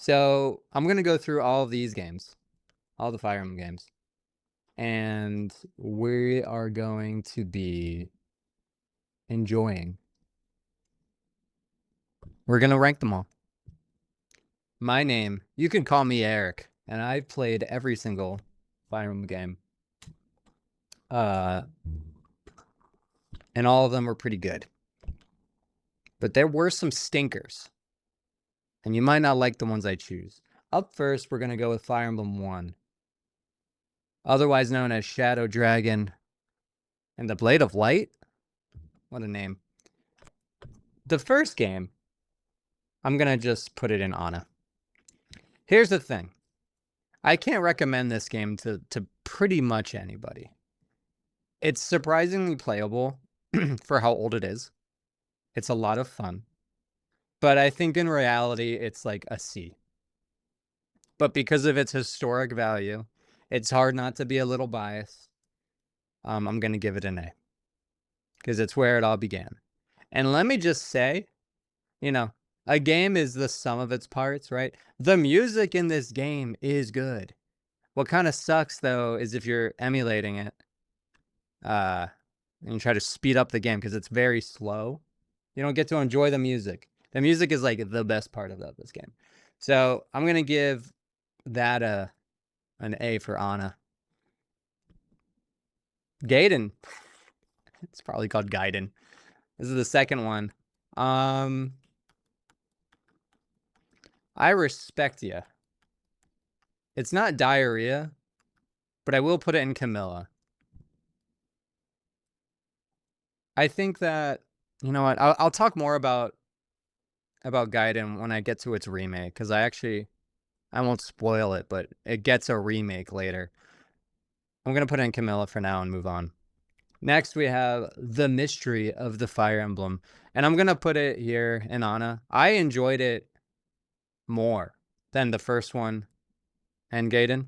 So I'm going to go through all of these games, all the Fire Emblem games, and we are going to be enjoying. We're going to rank them all. My name, you can call me Eric, and I've played every single Fire Emblem game. And all of them were pretty good. But there were some stinkers. And you might not like the ones I choose. Up first, we're going to go with Fire Emblem 1. Otherwise known as Shadow Dragon and the Blade of Light. What a name. The first game, I'm going to just put it in Anna. Here's the thing. I can't recommend this game to pretty much anybody. It's surprisingly playable for how old it is. It's a lot of fun. But I think in reality, it's like a C. But because of its historic value, it's hard not to be a little biased. I'm going to give it an A. Because it's where it all began. And let me just say, you know, a game is the sum of its parts, right? The music in this game is good. What kind of sucks, though, is if you're emulating it and you try to speed up the game because it's very slow. You don't get to enjoy the music. The music is like the best part of this game. So I'm going to give that an A for Anna. Gaiden. It's probably called Gaiden. This is the second one. I respect you. It's not diarrhea, but I will put it in Camilla. I think that, you know what, I'll talk more about Gaiden when I get to its remake, because I won't spoil it, but it gets a remake later. I'm going to put it in Camilla for now and move on. Next, we have The Mystery of the Fire Emblem, and I'm going to put it here in Anna. I enjoyed it more than the first one and Gaiden.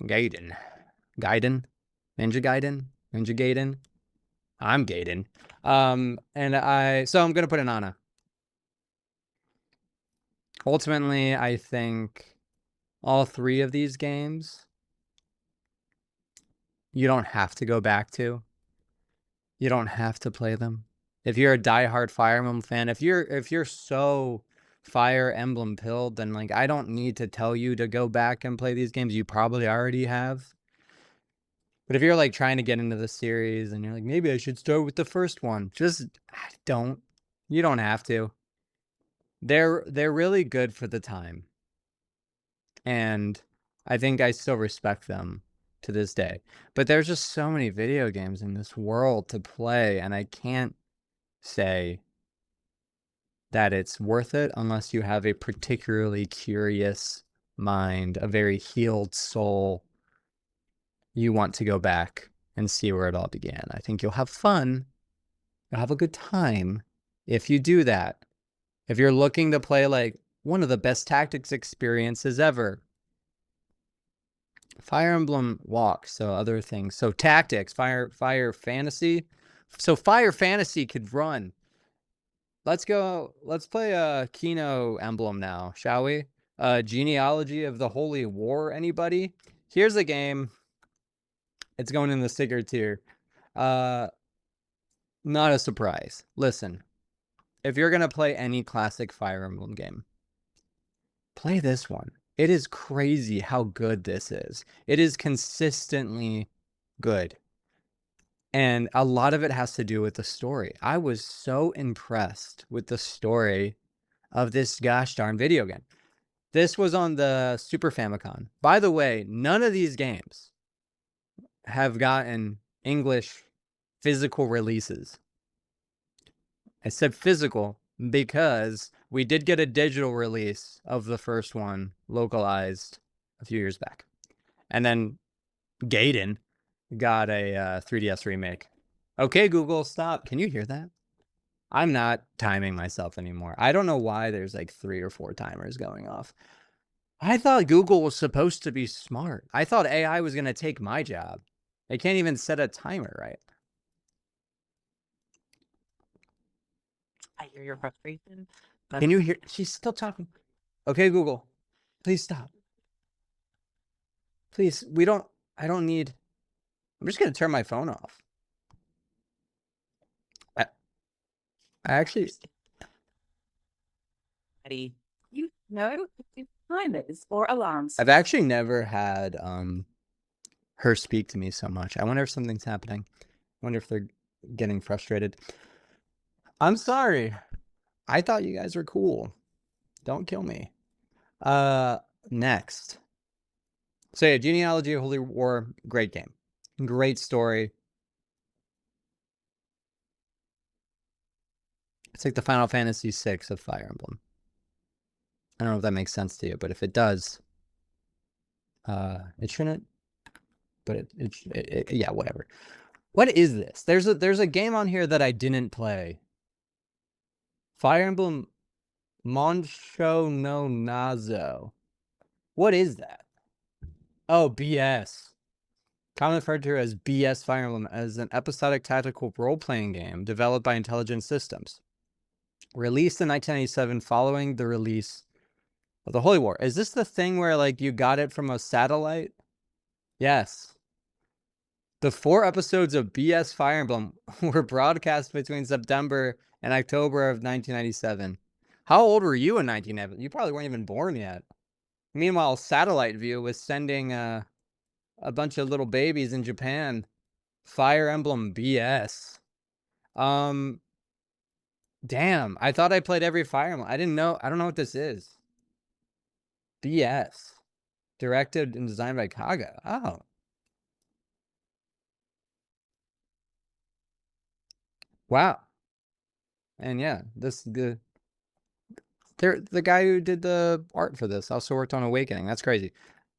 Ninja Gaiden. I'm Gaiden. So I'm gonna put an Anna. Ultimately, I think all three of these games you don't have to go back to. You don't have to play them. If you're a diehard Fire Emblem fan, if you're so Fire Emblem pilled, then like I don't need to tell you to go back and play these games. You probably already have. But if you're like trying to get into the series and you're like, maybe I should start with the first one, just don't. You don't have to. They're really good for the time. And I think I still respect them to this day. But there's just so many video games in this world to play, and I can't say that it's worth it unless you have a particularly curious mind, a very healed soul. You want to go back and see where it all began. I think you'll have fun. You'll have a good time if you do that. If you're looking to play like one of the best tactics experiences ever, Fire Emblem Walk, so other things. So tactics, Fire Fantasy. So Fire Fantasy could run. Let's play Kino Emblem now, shall we? Genealogy of the Holy War, anybody? Here's a game. It's going in the sticker tier. Not a surprise. Listen, if you're going to play any classic Fire Emblem game, play this one. It is crazy how good this is. It is consistently good. And a lot of it has to do with the story. I was so impressed with the story of this gosh darn video game. This was on the Super Famicom. By the way, none of these games have gotten English physical releases. I said physical because we did get a digital release of the first one localized a few years back. And then Gaiden got a 3DS remake. Okay, Google, stop. Can you hear that? I'm not timing myself anymore. I don't know why there's like 3 or 4 timers going off. I thought Google was supposed to be smart. I thought AI was going to take my job. They can't even set a timer right. I hear your frustration. Can you hear? She's still talking. Okay, Google, Please stop. Please, I don't need... I'm just going to turn my phone off. I actually... You know, timers or alarms. I've actually never had her speak to me so much. I wonder if something's happening. I wonder if they're getting frustrated. I'm sorry. I thought you guys were cool. Don't kill me. Next. So yeah, Genealogy of Holy War, great game. Great story. It's like the Final Fantasy VI of Fire Emblem. I don't know if that makes sense to you, but if it does, it shouldn't. But yeah, whatever. What is this? There's a game on here that I didn't play. Fire Emblem Monsho no Nazo. What is that? Oh, BS. Commonly referred to as BS Fire Emblem, as an episodic tactical role-playing game developed by Intelligent Systems. Released in 1997 following the release of the Holy War. Is this the thing where, like, you got it from a satellite? Yes. The 4 episodes of BS Fire Emblem were broadcast between September and October of 1997. How old were you in 1997? You probably weren't even born yet. Meanwhile, Satellite View was sending a bunch of little babies in Japan. Fire Emblem BS. Damn, I thought I played every Fire Emblem. I don't know what this is. BS. Directed and designed by Kaga. Oh. Wow. And yeah, the guy who did the art for this also worked on Awakening. That's crazy.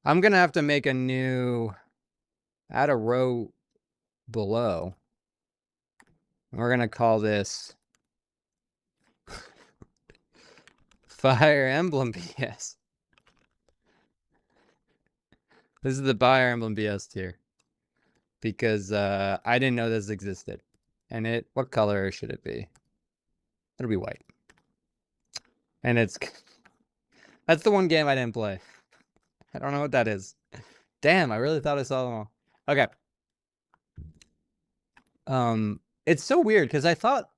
I'm gonna have to make a new, add a row below. We're gonna call this Fire Emblem BS. This is the Fire Emblem BS tier. Because I didn't know this existed. And what color should it be? It'll be white. And that's the one game I didn't play. I don't know what that is. Damn, I really thought I saw them all. Okay. It's so weird because I thought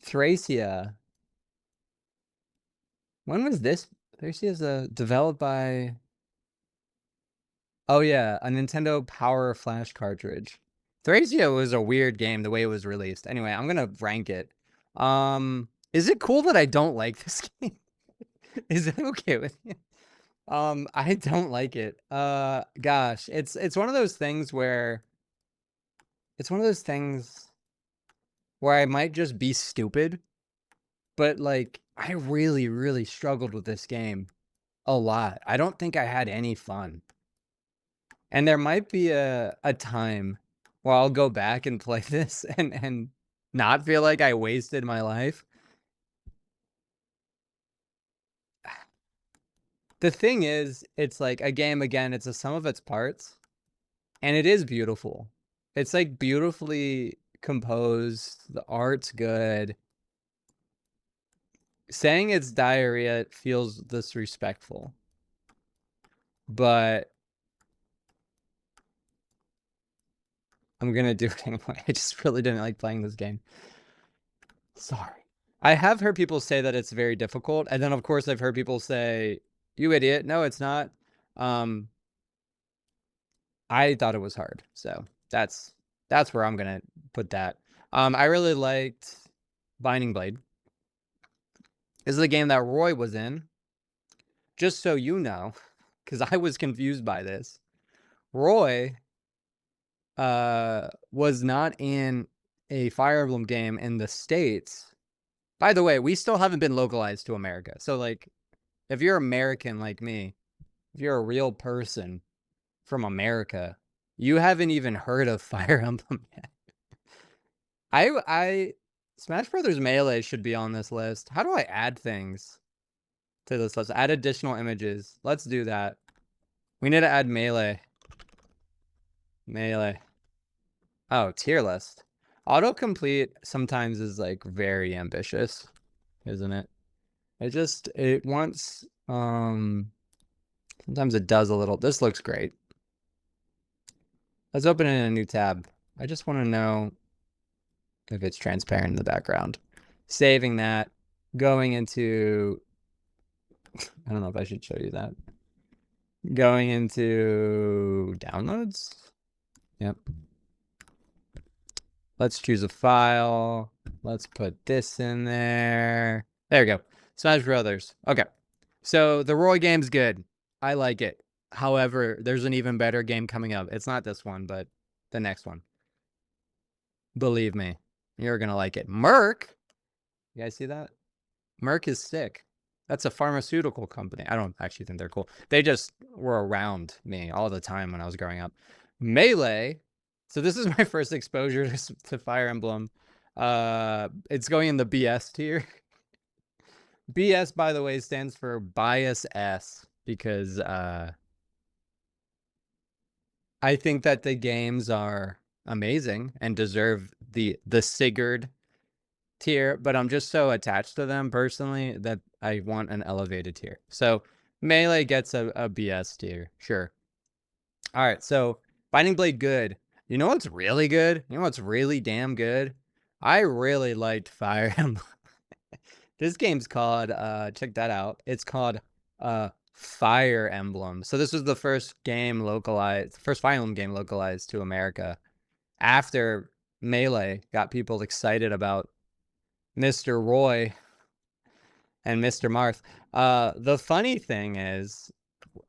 Thracia. When was this? Thracia is developed by... Oh yeah, a Nintendo Power Flash cartridge. Thracia was a weird game the way it was released. Anyway, I'm gonna rank it. Is it cool that I don't like this game? Is it okay with you? I don't like it. Gosh, it's one of those things where I might just be stupid, but like I really, really struggled with this game a lot. I don't think I had any fun. And there might be a time where I'll go back and play this and not feel like I wasted my life. The thing is, it's like a game, again, it's a sum of its parts. And it is beautiful. It's like beautifully composed. The art's good. Saying it's diarrhea feels disrespectful. But I'm gonna do it anyway. I just really didn't like playing this game. Sorry. I have heard people say that it's very difficult, and then of course I've heard people say, "You idiot! No, it's not." I thought it was hard, so that's where I'm gonna put that. I really liked Binding Blade. This is the game that Roy was in. Just so you know, because I was confused by this, Roy was not in a Fire Emblem game in the States. By the way, we still haven't been localized to America. So, like, if you're American like me, if you're a real person from America, you haven't even heard of Fire Emblem yet. Smash Brothers Melee should be on this list. How do I add things to this list? Add additional images. Let's do that. We need to add Melee. Melee. Oh, tier list. Autocomplete sometimes is like very ambitious, isn't it? It wants Sometimes it does a little. This looks great. Let's open it in a new tab. I just want to know if it's transparent in the background. Saving that, going into, I don't know if I should show you that. Going into downloads. Yep. Let's choose a file. Let's put this in there. There we go. Smash Brothers. Okay. So the Roy game's good. I like it. However, there's an even better game coming up. It's not this one, but the next one. Believe me, you're going to like it. Merck. You guys see that? Merck is sick. That's a pharmaceutical company. I don't actually think they're cool. They just were around me all the time when I was growing up. Melee. So this is my first exposure to Fire Emblem. It's going in the BS tier. BS, by the way, stands for Bias S because I think that the games are amazing and deserve the Sigurd tier, but I'm just so attached to them personally that I want an elevated tier. So Melee gets a BS tier, sure. All right, so Binding Blade good. You know what's really good? You know what's really damn good? I really liked Fire Emblem. This game's called, check that out. It's called Fire Emblem. So this was the first game localized, first Fire Emblem game localized to America after Melee got people excited about Mr. Roy and Mr. Marth. The funny thing is,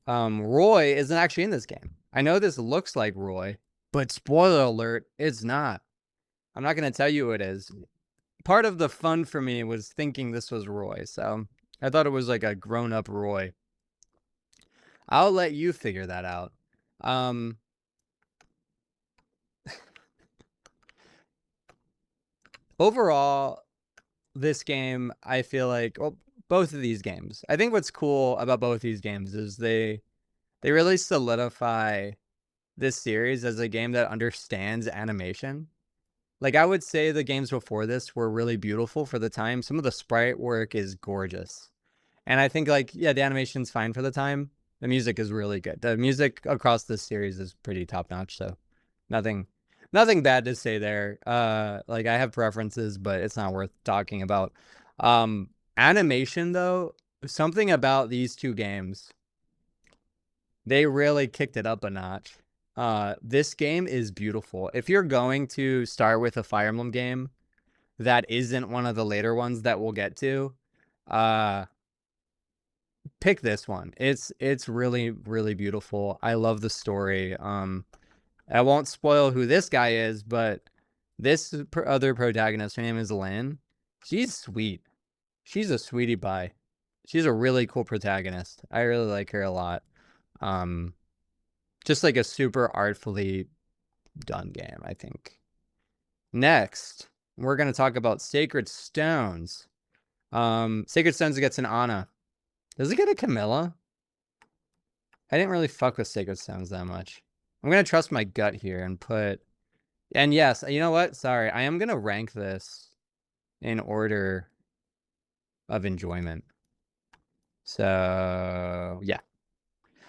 Roy isn't actually in this game. I know this looks like Roy, but spoiler alert, it's not. I'm not going to tell you who it is. Part of the fun for me was thinking this was Roy, so I thought it was like a grown-up Roy. I'll let you figure that out. Overall, this game, I feel like, well, both of these games. I think what's cool about both these games is they really solidify this series as a game that understands animation. Like, I would say the games before this were really beautiful for the time. Some of the sprite work is gorgeous. And I think, like, yeah, the animation's fine for the time. The music is really good. The music across this series is pretty top-notch, so nothing bad to say there. Like, I have preferences, but it's not worth talking about. Animation, though, something about these two games, they really kicked it up a notch. This game is beautiful. If you're going to start with a Fire Emblem game that isn't one of the later ones that we'll get to, pick this one. It's really, really beautiful. I love the story. I won't spoil who this guy is, but this other protagonist, her name is Lynn. She's sweet. She's a sweetie pie. She's a really cool protagonist. I really like her a lot. Just like a super artfully done game, I think. Next, we're going to talk about Sacred Stones. Sacred Stones gets an Ana. Does it get a Camilla? I didn't really fuck with Sacred Stones that much. I'm going to trust my gut here and put... And yes, you know what? Sorry, I am going to rank this in order of enjoyment. So, yeah.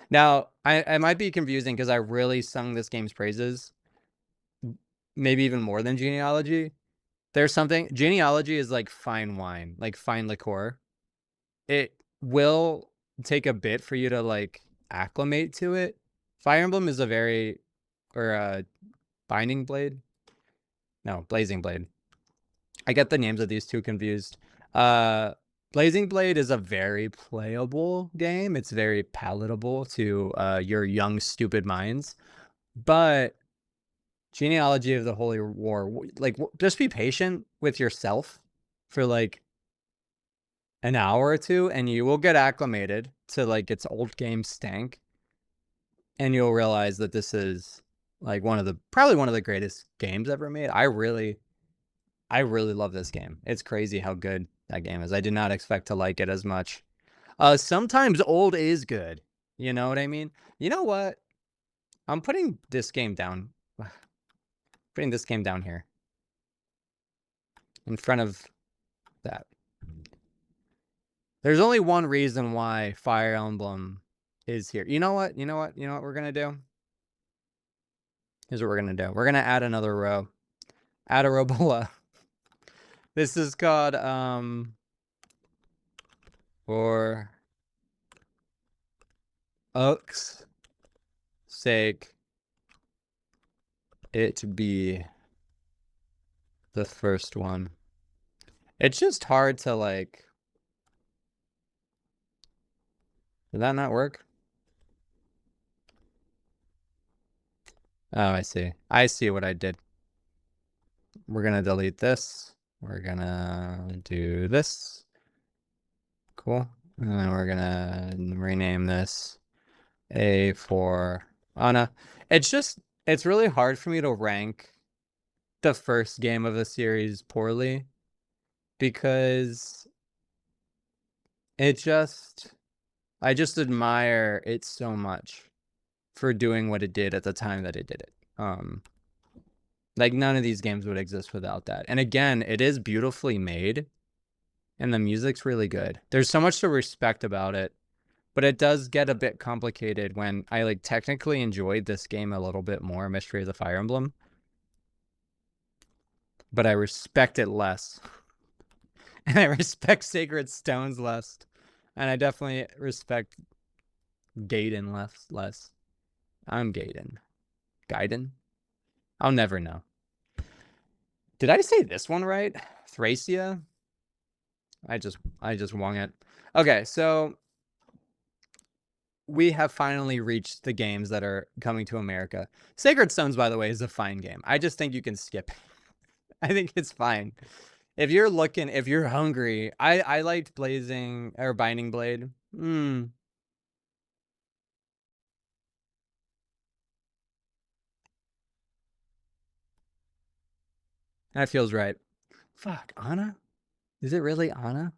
Now, I might be confusing because I really sung this game's praises. Maybe even more than Genealogy. There's something... Genealogy is like fine wine, like fine liqueur. It will take a bit for you to, like, acclimate to it. Fire Emblem is a very... Or Binding Blade? No, Blazing Blade. I get the names of these two confused. Blazing Blade is a very playable game. It's very palatable to your young, stupid minds. But Genealogy of the Holy War, like, just be patient with yourself for, like, an hour or two, and you will get acclimated to, like, its old game stank. And you'll realize that this is, like, probably one of the greatest games ever made. I really love this game. It's crazy how good that game is. I did not expect to like it as much. Sometimes old is good. You know what I mean? You know what? I'm putting this game down. Putting this game down here. In front of that. There's only one reason why Fire Emblem is here. You know what we're gonna do? Here's what we're gonna do. We're gonna add another row. Add a row below. This is called for Oak's sake, it be the first one. It's just hard to like. Did that not work? Oh, I see. I see what I did. We're gonna delete this. We're gonna do this. Cool. And then we're gonna rename this A for Anna. It's really hard for me to rank the first game of the series poorly because I just admire it so much for doing what it did at the time that it did it. Like none of these games would exist without that. And again, it is beautifully made and the music's really good. There's so much to respect about it, but it does get a bit complicated when I like technically enjoyed this game a little bit more, Mystery of the Fire Emblem, but I respect it less. And I respect Sacred Stones less. And I definitely respect Gaiden less. I'm Gaiden. Gaiden? I'll never know. Did I say this one right? Thracia? I just wung it. Okay, so we have finally reached the games that are coming to America. Sacred Stones, by the way, is a fine game. I just think you can skip it. I think it's fine. If you're hungry, I liked Blazing or Binding Blade. That feels right. Fuck, Anna? Is it really Anna?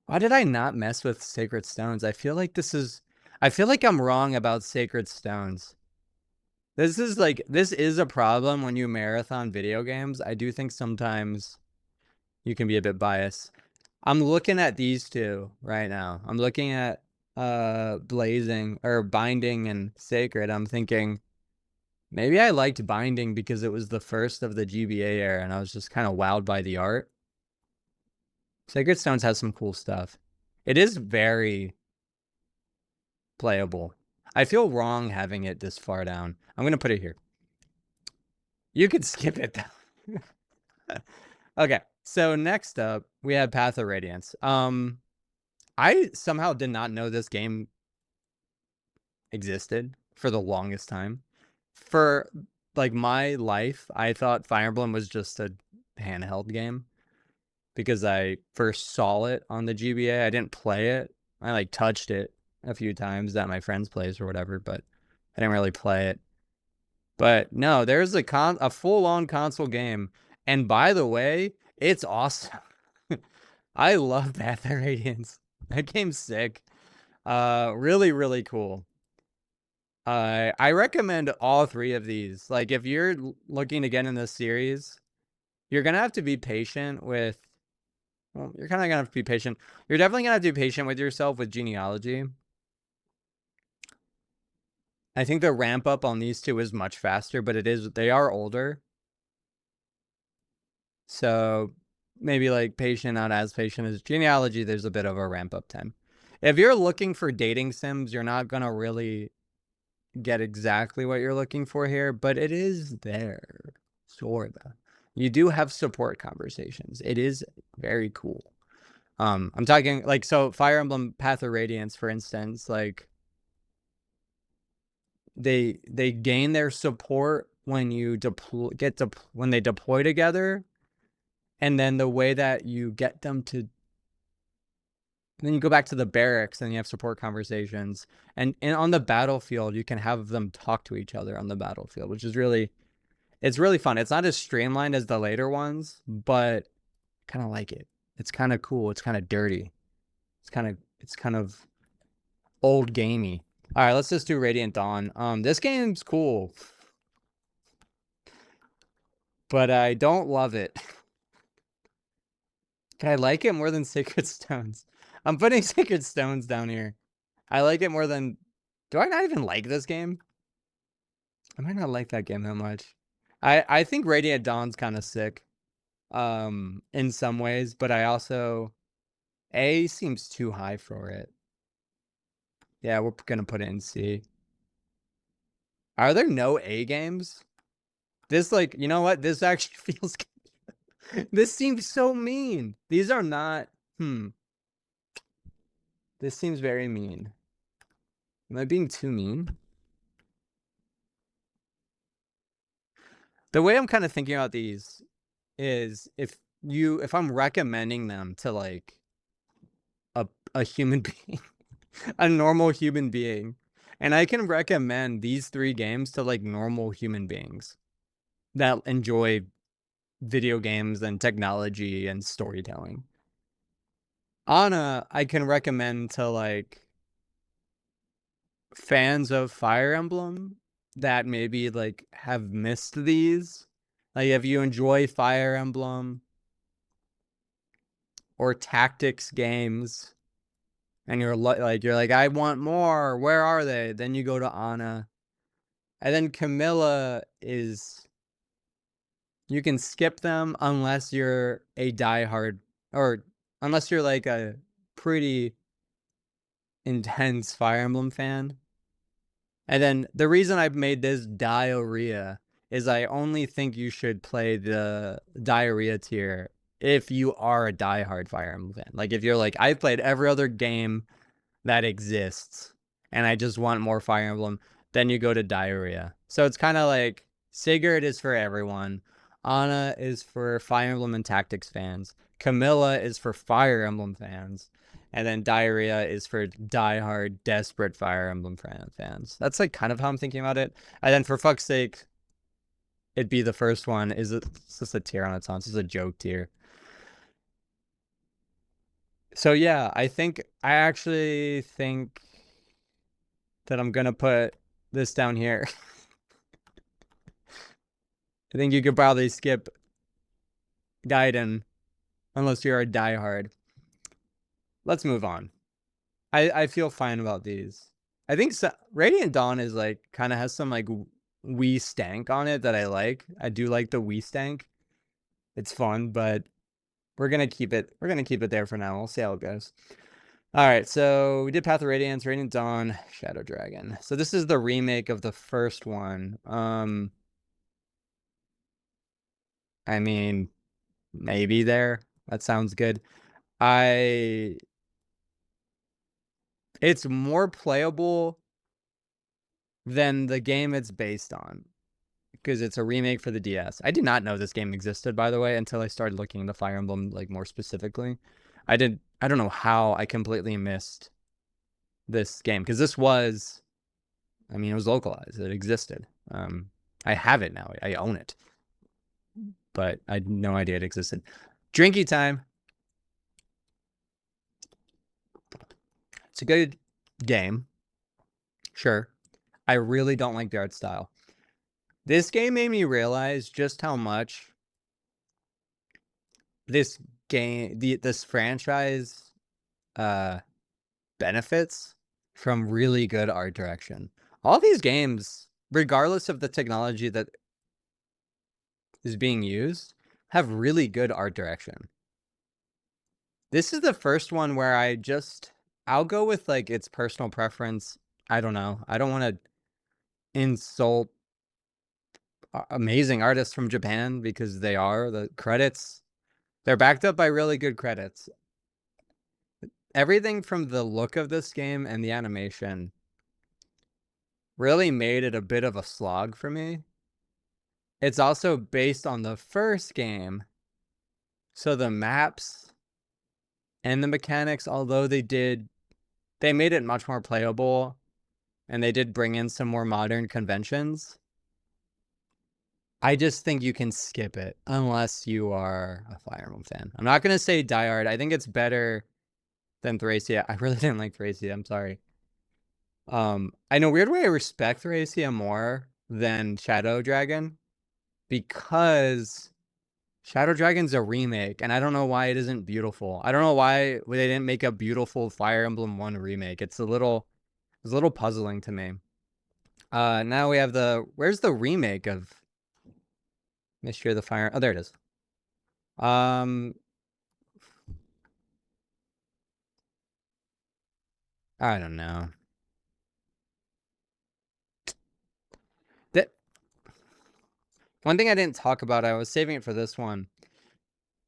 Why did I not mess with Sacred Stones? I feel like I'm wrong about Sacred Stones. This is a problem when you marathon video games. I do think sometimes you can be a bit biased. I'm looking at these two right now. I'm looking at Blazing or Binding and Sacred. I'm thinking maybe I liked Binding because it was the first of the GBA era and I was just kind of wowed by the art. Sacred Stones has some cool stuff. It is very playable. I feel wrong having it this far down. I'm going to put it here. You could skip it though. Okay, so next up, we have Path of Radiance. I somehow did not know this game existed for the longest time. For like my life, I thought Fire Emblem was just a handheld game because I first saw it on the GBA. I didn't play it. I like touched it a few times at my friend's place or whatever, but I didn't really play it. But no, there's a full-on console game. And by the way, it's awesome. I love Path of Radiance. That game's sick. Really, really cool. I recommend all three of these. Like, if you're looking to get in this series, you're gonna have to be patient with. Well, you're kind of gonna have to be patient. You're definitely gonna have to be patient with yourself with genealogy. I think the ramp up on these two is much faster, but they are older. So maybe like patient, not as patient as genealogy, there's a bit of a ramp up time. If you're looking for dating sims, you're not gonna really get exactly what you're looking for here, but it is there, sorta. You do have support conversations. It is very cool. I'm talking like, so Fire Emblem Path of Radiance, for instance, like they gain their support when you when they deploy together, and then the way that you get them to, then you go back to the barracks and you have support conversations, and on the battlefield you can have them talk to each other on the battlefield, which is it's really fun. It's not as streamlined as the later ones, but I kind of like it. It's kind of cool. It's kind of dirty. It's kind of old gamey. All right, let's just do Radiant Dawn. This game's cool, but I don't love it. But I like it more than Sacred Stones. I'm putting Sacred Stones down here. I like it more than. Do I not even like this game? I might not like that game that much. I think Radiant Dawn's kind of sick, in some ways, but I also A seems too high for it. Yeah, we're gonna put it in C. Are there no A games? This like, you know what? This actually feels. This seems so mean. These are not. This seems very mean. Am I being too mean? The way I'm kind of thinking about these is if I'm recommending them to like a human being, a normal human being, and I can recommend these three games to like normal human beings that enjoy video games and technology and storytelling. Anna, I can recommend to like fans of Fire Emblem that maybe like have missed these. Like if you enjoy Fire Emblem or tactics games and you're like I want more, where are they? Then you go to Anna. And then Camilla is you can skip them unless you're a diehard or unless you're like a pretty intense Fire Emblem fan. And then the reason I've made this diarrhea is I only think you should play the diarrhea tier if you are a diehard Fire Emblem fan. Like if you're like, I've played every other game that exists and I just want more Fire Emblem, then you go to diarrhea. So it's kind of like Sigurd is for everyone. Anna is for Fire Emblem and Tactics fans. Camilla is for Fire Emblem fans. And then Diarrhea is for diehard, desperate Fire Emblem fans. That's like kind of how I'm thinking about it. And then for fuck's sake, it'd be the first one. It's just a tier on its own. It's just a joke tier. So yeah, I actually think that I'm gonna put this down here. I think you could probably skip Gaiden unless you're a diehard. Let's move on. I feel fine about these. I think Radiant Dawn is like kind of has some like Wii stank on it that I like. I do like the Wii stank. It's fun, but we're gonna keep it. We're gonna keep it there for now. We'll see how it goes. All right, so we did Path of Radiance, Radiant Dawn, Shadow Dragon. So this is the remake of the first one. I mean, maybe there. That sounds good. It's more playable than the game it's based on because it's a remake for the DS. I did not know this game existed, by the way, until I started looking into Fire Emblem like more specifically. I don't know how I completely missed this game because it was localized. It existed. I have it now. I own it, but I had no idea it existed. Drinky time. It's a good game. Sure. I really don't like the art style. This game made me realize just how much this this franchise benefits from really good art direction. All these games, regardless of the technology that is being used, have really good art direction. This is the first one where I'll go with like its personal preference. I don't know. I don't want to insult amazing artists from Japan because they are. The credits, they're backed up by really good credits. Everything from the look of this game and the animation really made it a bit of a slog for me. It's also based on the first game, so the maps and the mechanics, although they made it much more playable and they did bring in some more modern conventions. I just think you can skip it unless you are a Fire Emblem fan. I'm not going to say diehard. I think it's better than Thracia. I really didn't like Thracia. I'm sorry. I know weird way I respect Thracia more than Shadow Dragon because Shadow Dragon's a remake, and I don't know why it isn't beautiful. I don't know why they didn't make a beautiful Fire Emblem 1 remake. It's a little puzzling to me. Now we have where's the remake of Mystery of the Fire? Oh, there it is. I don't know. That one thing I didn't talk about, I was saving it for this one,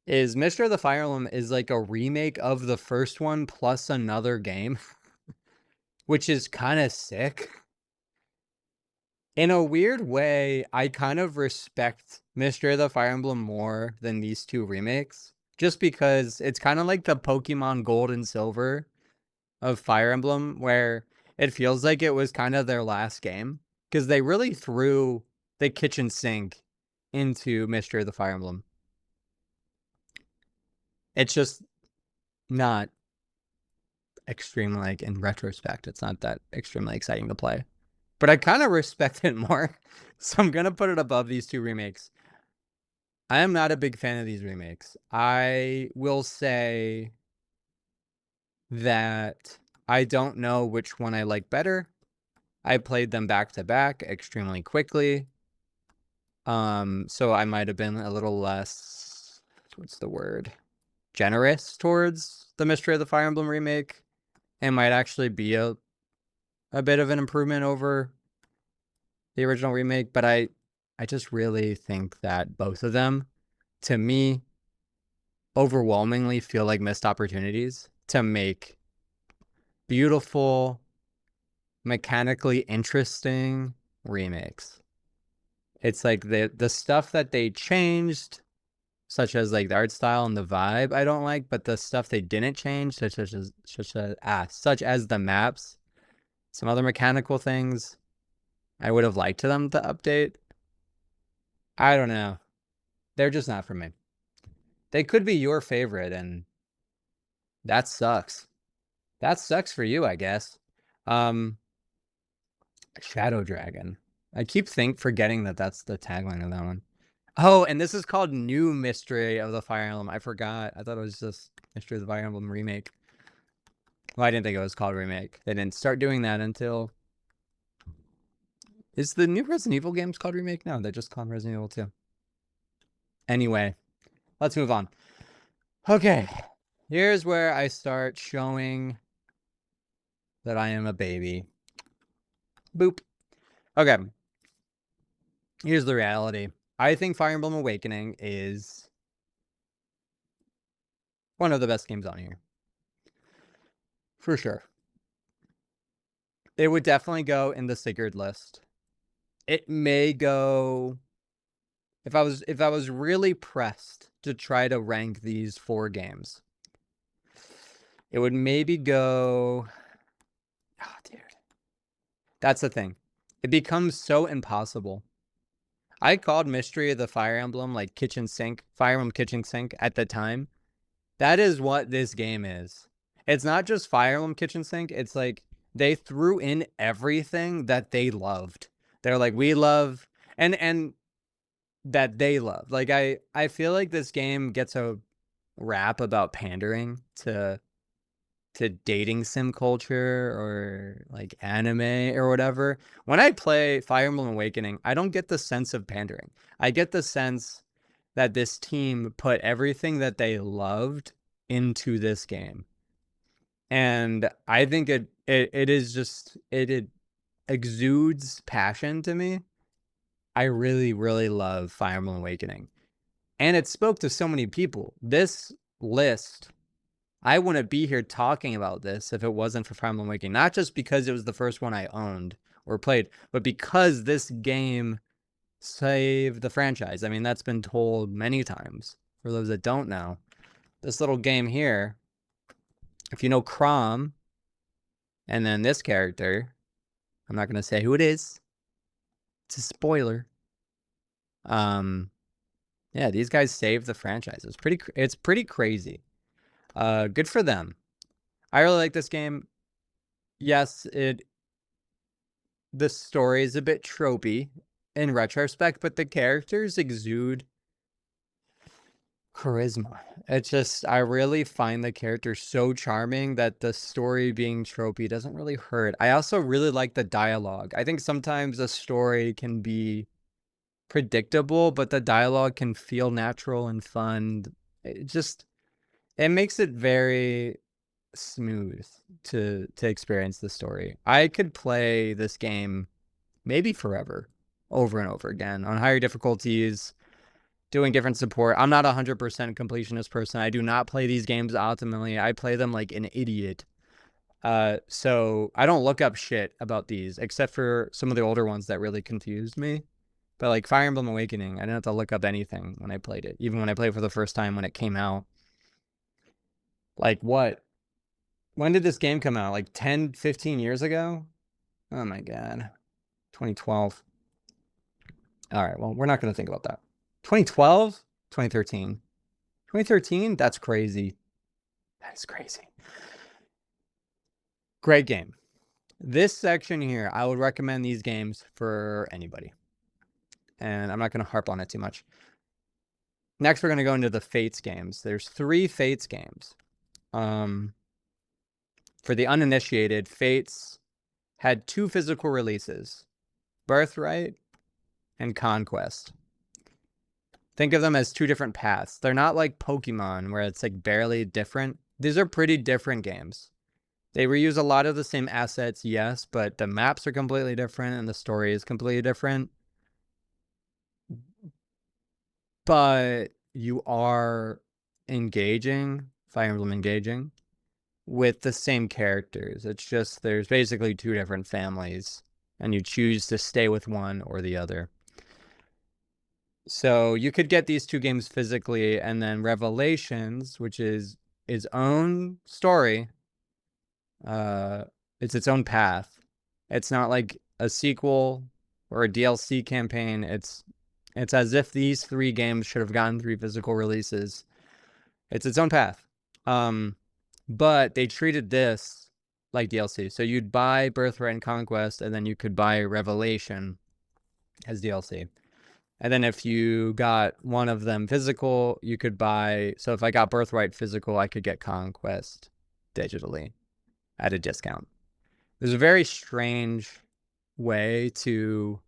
is Mystery of the Fire Emblem is like a remake of the first one plus another game, which is kind of sick. In a weird way, I kind of respect Mystery of the Fire Emblem more than these two remakes, just because it's kind of like the Pokemon Gold and Silver of Fire Emblem, where it feels like it was kind of their last game, because they really threw the kitchen sink into Mystery of the Fire Emblem. It's just not extremely, like, in retrospect, it's not that extremely exciting to play. But I kind of respect it more, so I'm going to put it above these two remakes. I am not a big fan of these remakes. I will say that I don't know which one I like better. I played them back to back extremely quickly. So I might have been a little less, what's the word? Generous towards the Mystery of the Fire Emblem remake. It might actually be a bit of an improvement over the original remake, but I just really think that both of them, to me, overwhelmingly feel like missed opportunities to make beautiful, mechanically interesting remakes. It's like the stuff that they changed, such as like the art style and the vibe, I don't like, but the stuff they didn't change, such as the maps, some other mechanical things, I would have liked them to update. I don't know. They're just not for me. They could be your favorite, and that sucks. That sucks for you, I guess. Shadow Dragon. I keep forgetting that that's the tagline of that one. Oh, and this is called New Mystery of the Fire Emblem. I forgot. I thought it was just Mystery of the Fire Emblem remake. Well, I didn't think it was called remake. They didn't start doing that until... Is the new Resident Evil games called remake? No, they're just called Resident Evil 2. Anyway, let's move on. Okay, here's where I start showing that I am a baby. Boop. Okay. Here's the reality. I think Fire Emblem Awakening is one of the best games on here. For sure. It would definitely go in the Sigurd list. It may go... If I was really pressed to try to rank these 4 games, it would maybe go... Oh, dude. That's the thing. It becomes so impossible. I called Mystery of the Fire Emblem like kitchen sink, Fire Emblem kitchen sink at the time. That is what this game is. It's not just Fire Emblem kitchen sink. It's like they threw in everything that they loved. They're like, we love, and that they love. Like I feel like this game gets a rap about pandering to dating sim culture or like anime or whatever. When I play Fire Emblem Awakening, I don't get the sense of pandering. I get the sense that this team put everything that they loved into this game. And I think it is just it exudes passion to me. I really, really love Fire Emblem Awakening. And it spoke to so many people. This list, I wouldn't be here talking about this if it wasn't for Fire Emblem Awakening. Not just because it was the first one I owned or played, but because this game saved the franchise. I mean, that's been told many times. For those that don't know, this little game here, if you know Chrom, and then this character, I'm not going to say who it is. It's a spoiler. Yeah, these guys saved the franchise. It's pretty crazy. Good for them. I really like this game. Yes, the story is a bit tropey in retrospect, but the characters exude Charisma. It's just, I really find the character so charming that the story being tropey doesn't really hurt. I also really like the dialogue. I think sometimes a story can be predictable, but the dialogue can feel natural and fun. It makes it very smooth to experience the story. I could play this game maybe forever, over and over again on higher difficulties, doing different support. I'm not 100% completionist person. I do not play these games optimally. I play them like an idiot. So I don't look up shit about these except for some of the older ones that really confused me. But like Fire Emblem Awakening, I didn't have to look up anything when I played it, even when I played it for the first time when it came out. Like what? When did this game come out? Like 10, 15 years ago? Oh my god. 2012. All right, well, we're not going to think about that. 2012? 2013. 2013? That's crazy. That is crazy. Great game. This section here, I would recommend these games for anybody. And I'm not going to harp on it too much. Next, we're going to go into the Fates games. There's 3 Fates games. For the uninitiated, Fates had 2 physical releases, Birthright and Conquest. Think of them as 2 different paths. They're not like Pokemon where it's like barely different. These are pretty different games. They reuse a lot of the same assets, yes, but the maps are completely different and the story is completely different. But you are engaging, Fire Emblem engaging, with the same characters. It's just there's basically 2 different families, and you choose to stay with one or the other. So you could get these 2 games physically, and then Revelations, which is its own story, it's its own path. It's not like a sequel or a DLC campaign. It's as if these 3 games should have gotten 3 physical releases. It's its own path. But they treated this like DLC. So you'd buy Birthright and Conquest, and then you could buy Revelation as DLC. And then if you got one of them physical, you could buy. So if I got Birthright physical, I could get Conquest digitally at a discount. There's a very strange way to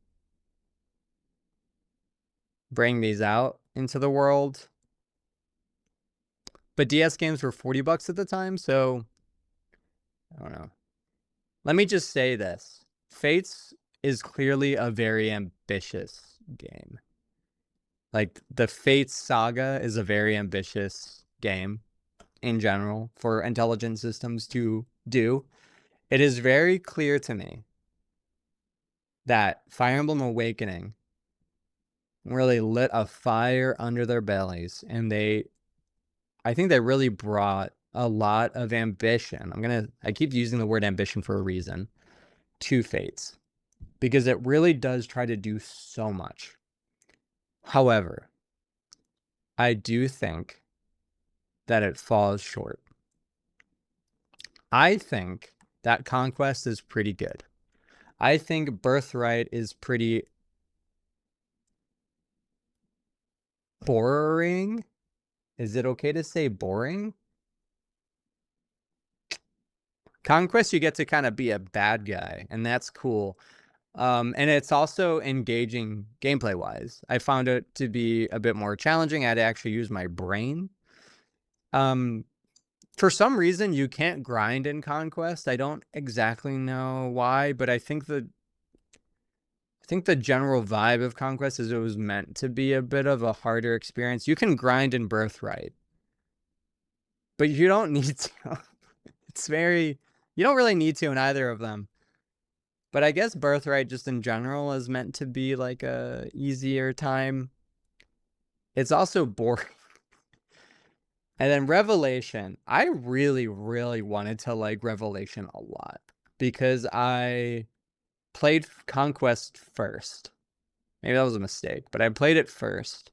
bring these out into the world. But DS games were $40 at the time, so I don't know. Let me just say this. Fates is clearly a very ambitious game. Like, the Fates saga is a very ambitious game in general for intelligent systems to do. It is very clear to me that Fire Emblem Awakening really lit a fire under their bellies, and I think they really brought a lot of ambition. I keep using the word ambition for a reason, to Fates, because it really does try to do so much. However, I do think that it falls short. I think that Conquest is pretty good. I think Birthright is pretty boring. Is it okay to say boring? Conquest, you get to kind of be a bad guy, and that's cool. And it's also engaging gameplay-wise. I found it to be a bit more challenging. I had to actually use my brain. For some reason, you can't grind in Conquest. I don't exactly know why, but I think the general vibe of Conquest is it was meant to be a bit of a harder experience. You can grind in Birthright, but you don't need to. You don't really need to in either of them. But I guess Birthright just in general is meant to be like a easier time. It's also boring. And then Revelation, I really, really wanted to like Revelation a lot because I played Conquest first. Maybe that was a mistake, but I played it first.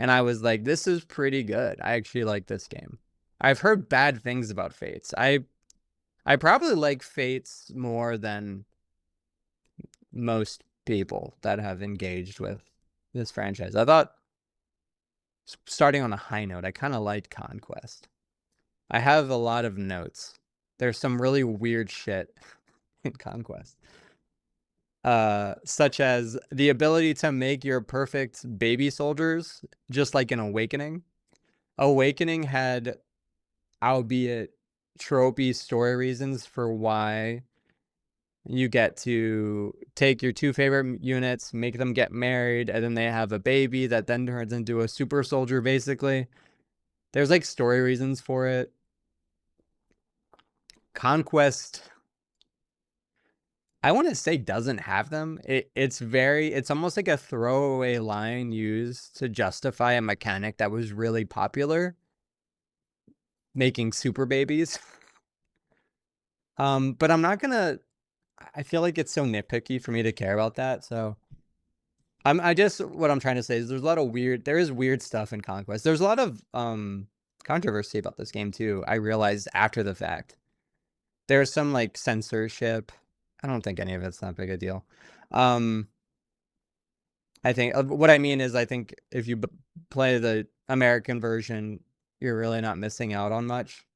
And I was like, this is pretty good. I actually like this game. I've heard bad things about Fates. I probably like Fates more than most people that have engaged with this franchise. I thought starting on a high note, I kind of liked Conquest. I have a lot of notes. There's some really weird shit in Conquest. Such as the ability to make your perfect baby soldiers, just like in Awakening. Awakening had, albeit tropey story reasons for why you get to take your two favorite units, make them get married, and then they have a baby that then turns into a super soldier, basically. There's like story reasons for it. Conquest, I want to say, doesn't have them. It's almost like a throwaway line used to justify a mechanic that was really popular, making super babies. But I'm not gonna, I feel like it's so nitpicky for me to care about that. So what I'm trying to say is there is weird stuff in Conquest. There's a lot of controversy about this game too. I realized after the fact. There's some like censorship. I don't think any of it's that big a deal. I think what I mean is I think if you play the American version, you're really not missing out on much.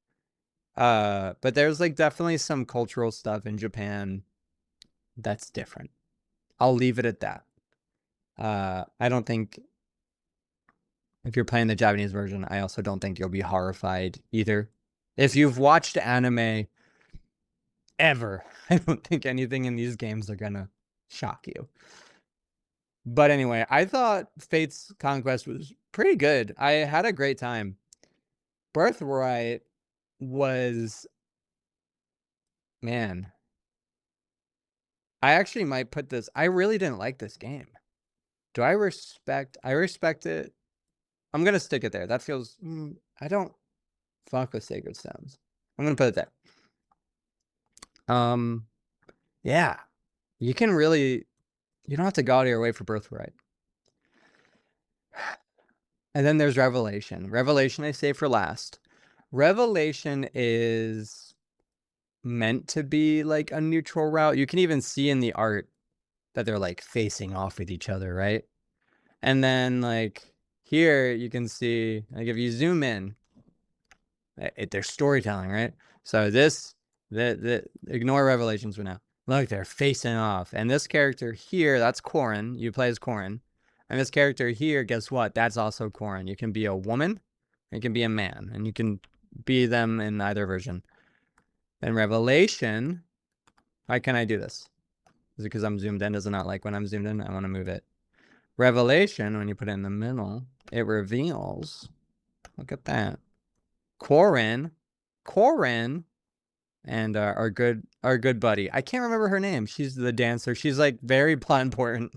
But there's like definitely some cultural stuff in Japan that's different. I'll leave it at that. I don't think if you're playing the Japanese version, I also don't think you'll be horrified either. If you've watched anime ever, I don't think anything in these games are gonna shock you. But anyway, I thought Fate's Conquest was pretty good. I had a great time. Birthright was, man, I actually might put this, I really didn't like this game. I respect it. I'm gonna stick it there. That feels, I don't fuck with Sacred Stones. I'm gonna put it there. Yeah, you don't have to go out of your way for Birthright. And then there's Revelation. Revelation I save for last. Revelation is meant to be like a neutral route. You can even see in the art that they're like facing off with each other, right? And then like here you can see, like if you zoom in, they're storytelling, right? So ignore Revelations for now. Look, they're facing off. And this character here, that's Corrin. You play as Corrin. And this character here, guess what? That's also Corrin. You can be a woman, you can be a man, and you can be them in either version. Then Revelation, why can't I do this? Is it because I'm zoomed in? Does it not like when I'm zoomed in? I want to move it. Revelation, when you put it in the middle, it reveals, look at that, Corrin, and our good buddy. I can't remember her name. She's the dancer. She's like very plot important.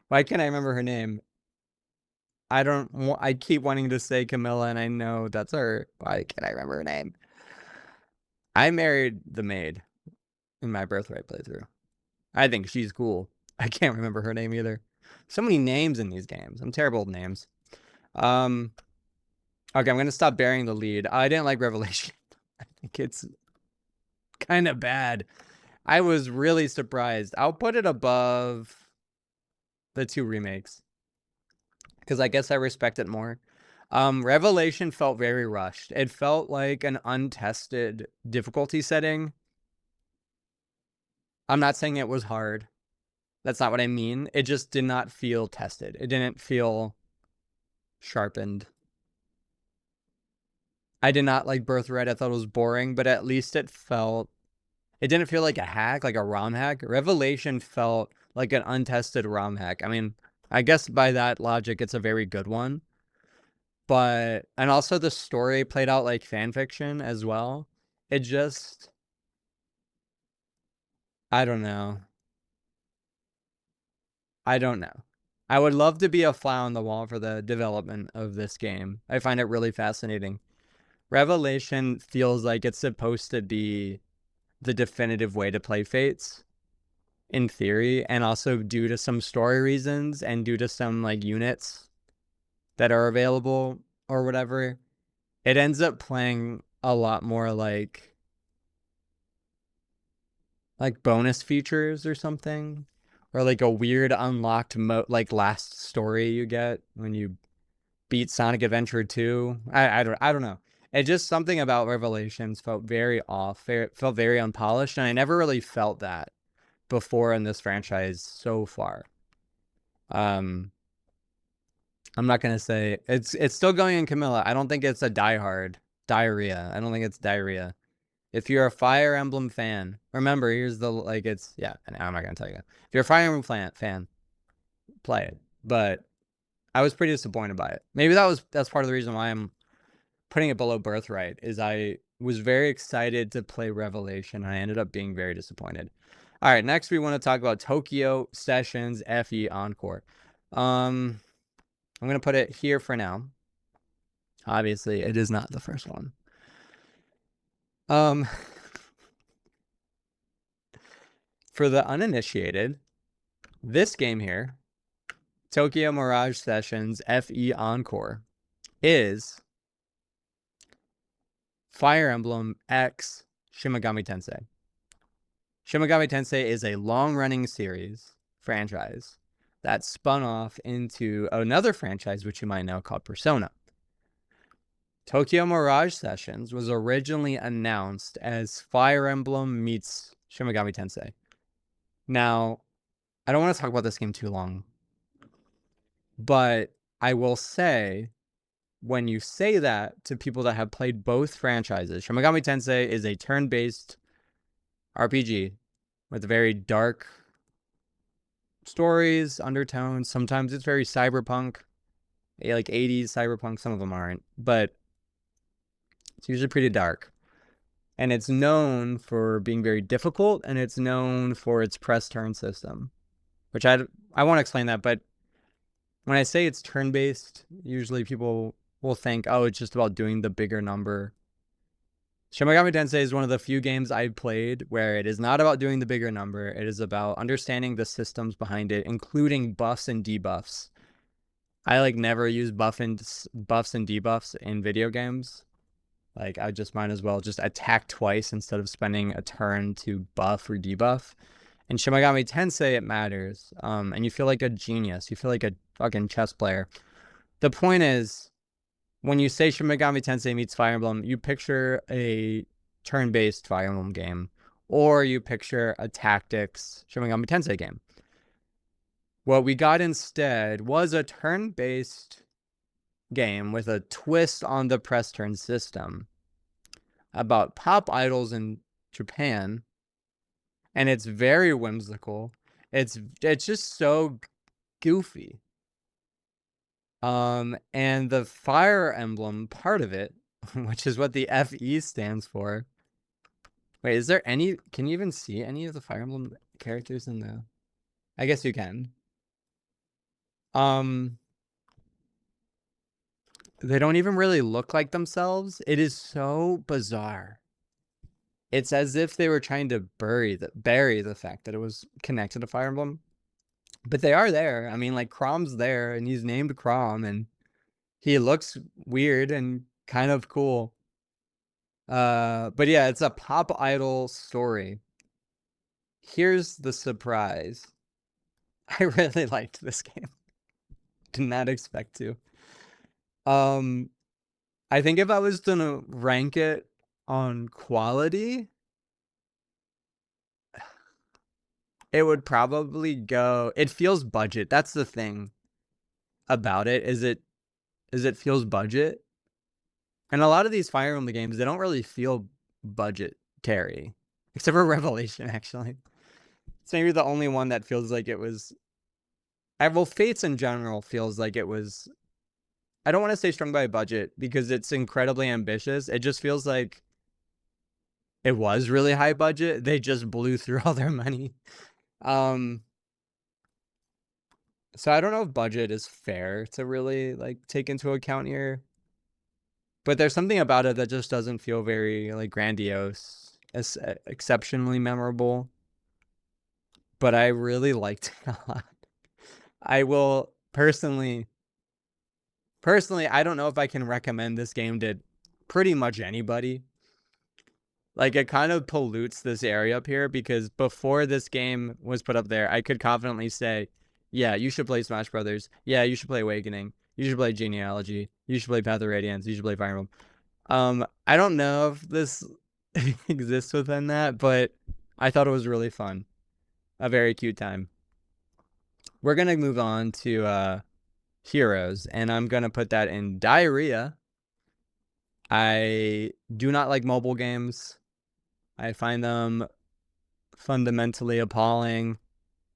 Why can't I remember her name? I keep wanting to say Camilla, and I know that's her. Why can't I remember her name? I married the maid in my Birthright playthrough. I think she's cool. I can't remember her name either. So many names in these games. I'm terrible with names. Okay, I'm gonna stop bearing the lead. I didn't like Revelation. I think it's kind of bad. I was really surprised. I'll put it above the two remakes because I guess I respect it more. Revelation felt very rushed. It felt like an untested difficulty setting. I'm not saying it was hard. That's not what I mean. It just did not feel tested. It didn't feel sharpened. I did not like Birthright. I thought it was boring, but at least it didn't feel like a hack, like a ROM hack. Revelation felt like an untested ROM hack. I mean, I guess by that logic, it's a very good one. And also the story played out like fan fiction as well. It just, I don't know. I would love to be a fly on the wall for the development of this game. I find it really fascinating. Revelation feels like it's supposed to be the definitive way to play Fates in theory, and also due to some story reasons and due to some like units that are available or whatever, it ends up playing a lot more like bonus features or something, or like a weird unlocked like last story you get when you beat Sonic Adventure 2. I don't know. It just something about Revelations felt very off. Felt very unpolished, and I never really felt that before in this franchise so far. I'm not gonna say it's still going in Camilla. I don't think it's a diehard diarrhea. I don't think it's diarrhea. If you're a Fire Emblem fan, remember here's the it's yeah. I'm not gonna tell you. If you're a Fire Emblem fan, play it. But I was pretty disappointed by it. Maybe that's part of the reason why I'm putting it below Birthright. Is I was very excited to play Revelation. I ended up being very disappointed. All right, next we want to talk about Tokyo Sessions FE Encore. I'm gonna put it here for now. Obviously, it is not the first one. For the uninitiated, this game here, Tokyo Mirage Sessions FE Encore, is Fire Emblem X Shimigami Tensei. Shimigami Tensei is a long-running series franchise that spun off into another franchise, which you might know, called Persona. Tokyo Mirage Sessions was originally announced as Fire Emblem meets Shimigami Tensei. Now, I don't want to talk about this game too long, but I will say, when you say that to people that have played both franchises, Shimigami Tensei is a turn-based RPG with very dark stories, undertones. Sometimes it's very cyberpunk, like 80s cyberpunk. Some of them aren't, but it's usually pretty dark. And it's known for being very difficult, and it's known for its press turn system, which I won't explain that, but when I say it's turn-based, usually people will think, oh, it's just about doing the bigger number. Shimigami Tensei is one of the few games I've played where it is not about doing the bigger number. It is about understanding the systems behind it, including buffs and debuffs. I never use buffs and debuffs in video games. I just might as well just attack twice instead of spending a turn to buff or debuff. In Shimigami Tensei, it matters. And you feel like a genius. You feel like a fucking chess player. The point is, when you say Shimigami Tensei meets Fire Emblem, you picture a turn-based Fire Emblem game, or you picture a tactics Shimigami Tensei game. What we got instead was a turn-based game with a twist on the press turn system about pop idols in Japan, and it's very whimsical. It's just so goofy. And the Fire Emblem part of it, which is what the FE stands for. Wait, is there any? Can you even see any of the Fire Emblem characters in the? I guess you can. They don't even really look like themselves. It is so bizarre. It's as if they were trying to bury the fact that it was connected to Fire Emblem. But they are there. I mean, Crom's there, and he's named Crom, and he looks weird and kind of cool. But yeah, it's a pop idol story. Here's the surprise. I really liked this game. Did not expect to. I think if I was to rank it on quality, it would probably go. It feels budget. That's the thing about it. Is it feels budget, and a lot of these Fire Emblem games, they don't really feel budgetary, except for Revelation. Actually, it's maybe the only one that feels like it was. Well, Fates in general feels like it was. I don't want to say strung by a budget because it's incredibly ambitious. It just feels like it was really high budget. They just blew through all their money. So I don't know if budget is fair to really take into account here. But there's something about it that just doesn't feel very grandiose, as exceptionally memorable. But I really liked it a lot. I will personally, I don't know if I can recommend this game to pretty much anybody. It kind of pollutes this area up here because before this game was put up there, I could confidently say, yeah, you should play Smash Brothers. Yeah, you should play Awakening. You should play Genealogy. You should play Path of Radiance. You should play Fire Emblem. I don't know if this exists within that, but I thought it was really fun. A very cute time. We're gonna move on to Heroes, and I'm gonna put that in diarrhea. I do not like mobile games. I find them fundamentally appalling.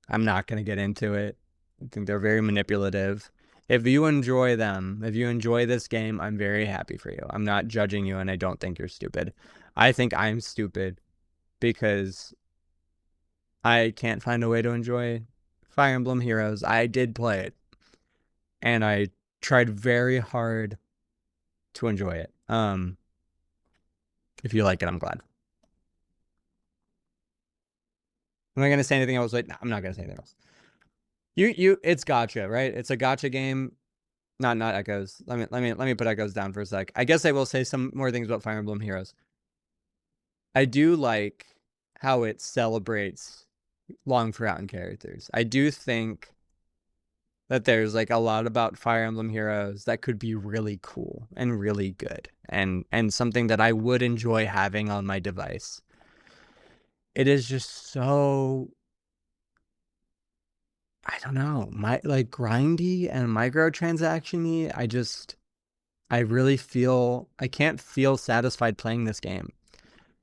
I'm not gonna get into it. I think they're very manipulative. If you enjoy them, if you enjoy this game, I'm very happy for you. I'm not judging you, and I don't think you're stupid. I think I'm stupid because I can't find a way to enjoy Fire Emblem Heroes. I did play it, and I tried very hard to enjoy it. If you like it, I'm glad. Am I gonna say anything else? Like, no, I'm not gonna say anything else. It's gotcha, right? It's a gotcha game. Not Echoes. Let me put Echoes down for a sec. I guess I will say some more things about Fire Emblem Heroes. I do like how it celebrates long forgotten characters. I do think that there's like a lot about Fire Emblem Heroes that could be really cool and really good and something that I would enjoy having on my device. It is just so, I don't know, like grindy and microtransaction-y. I really feel I can't feel satisfied playing this game.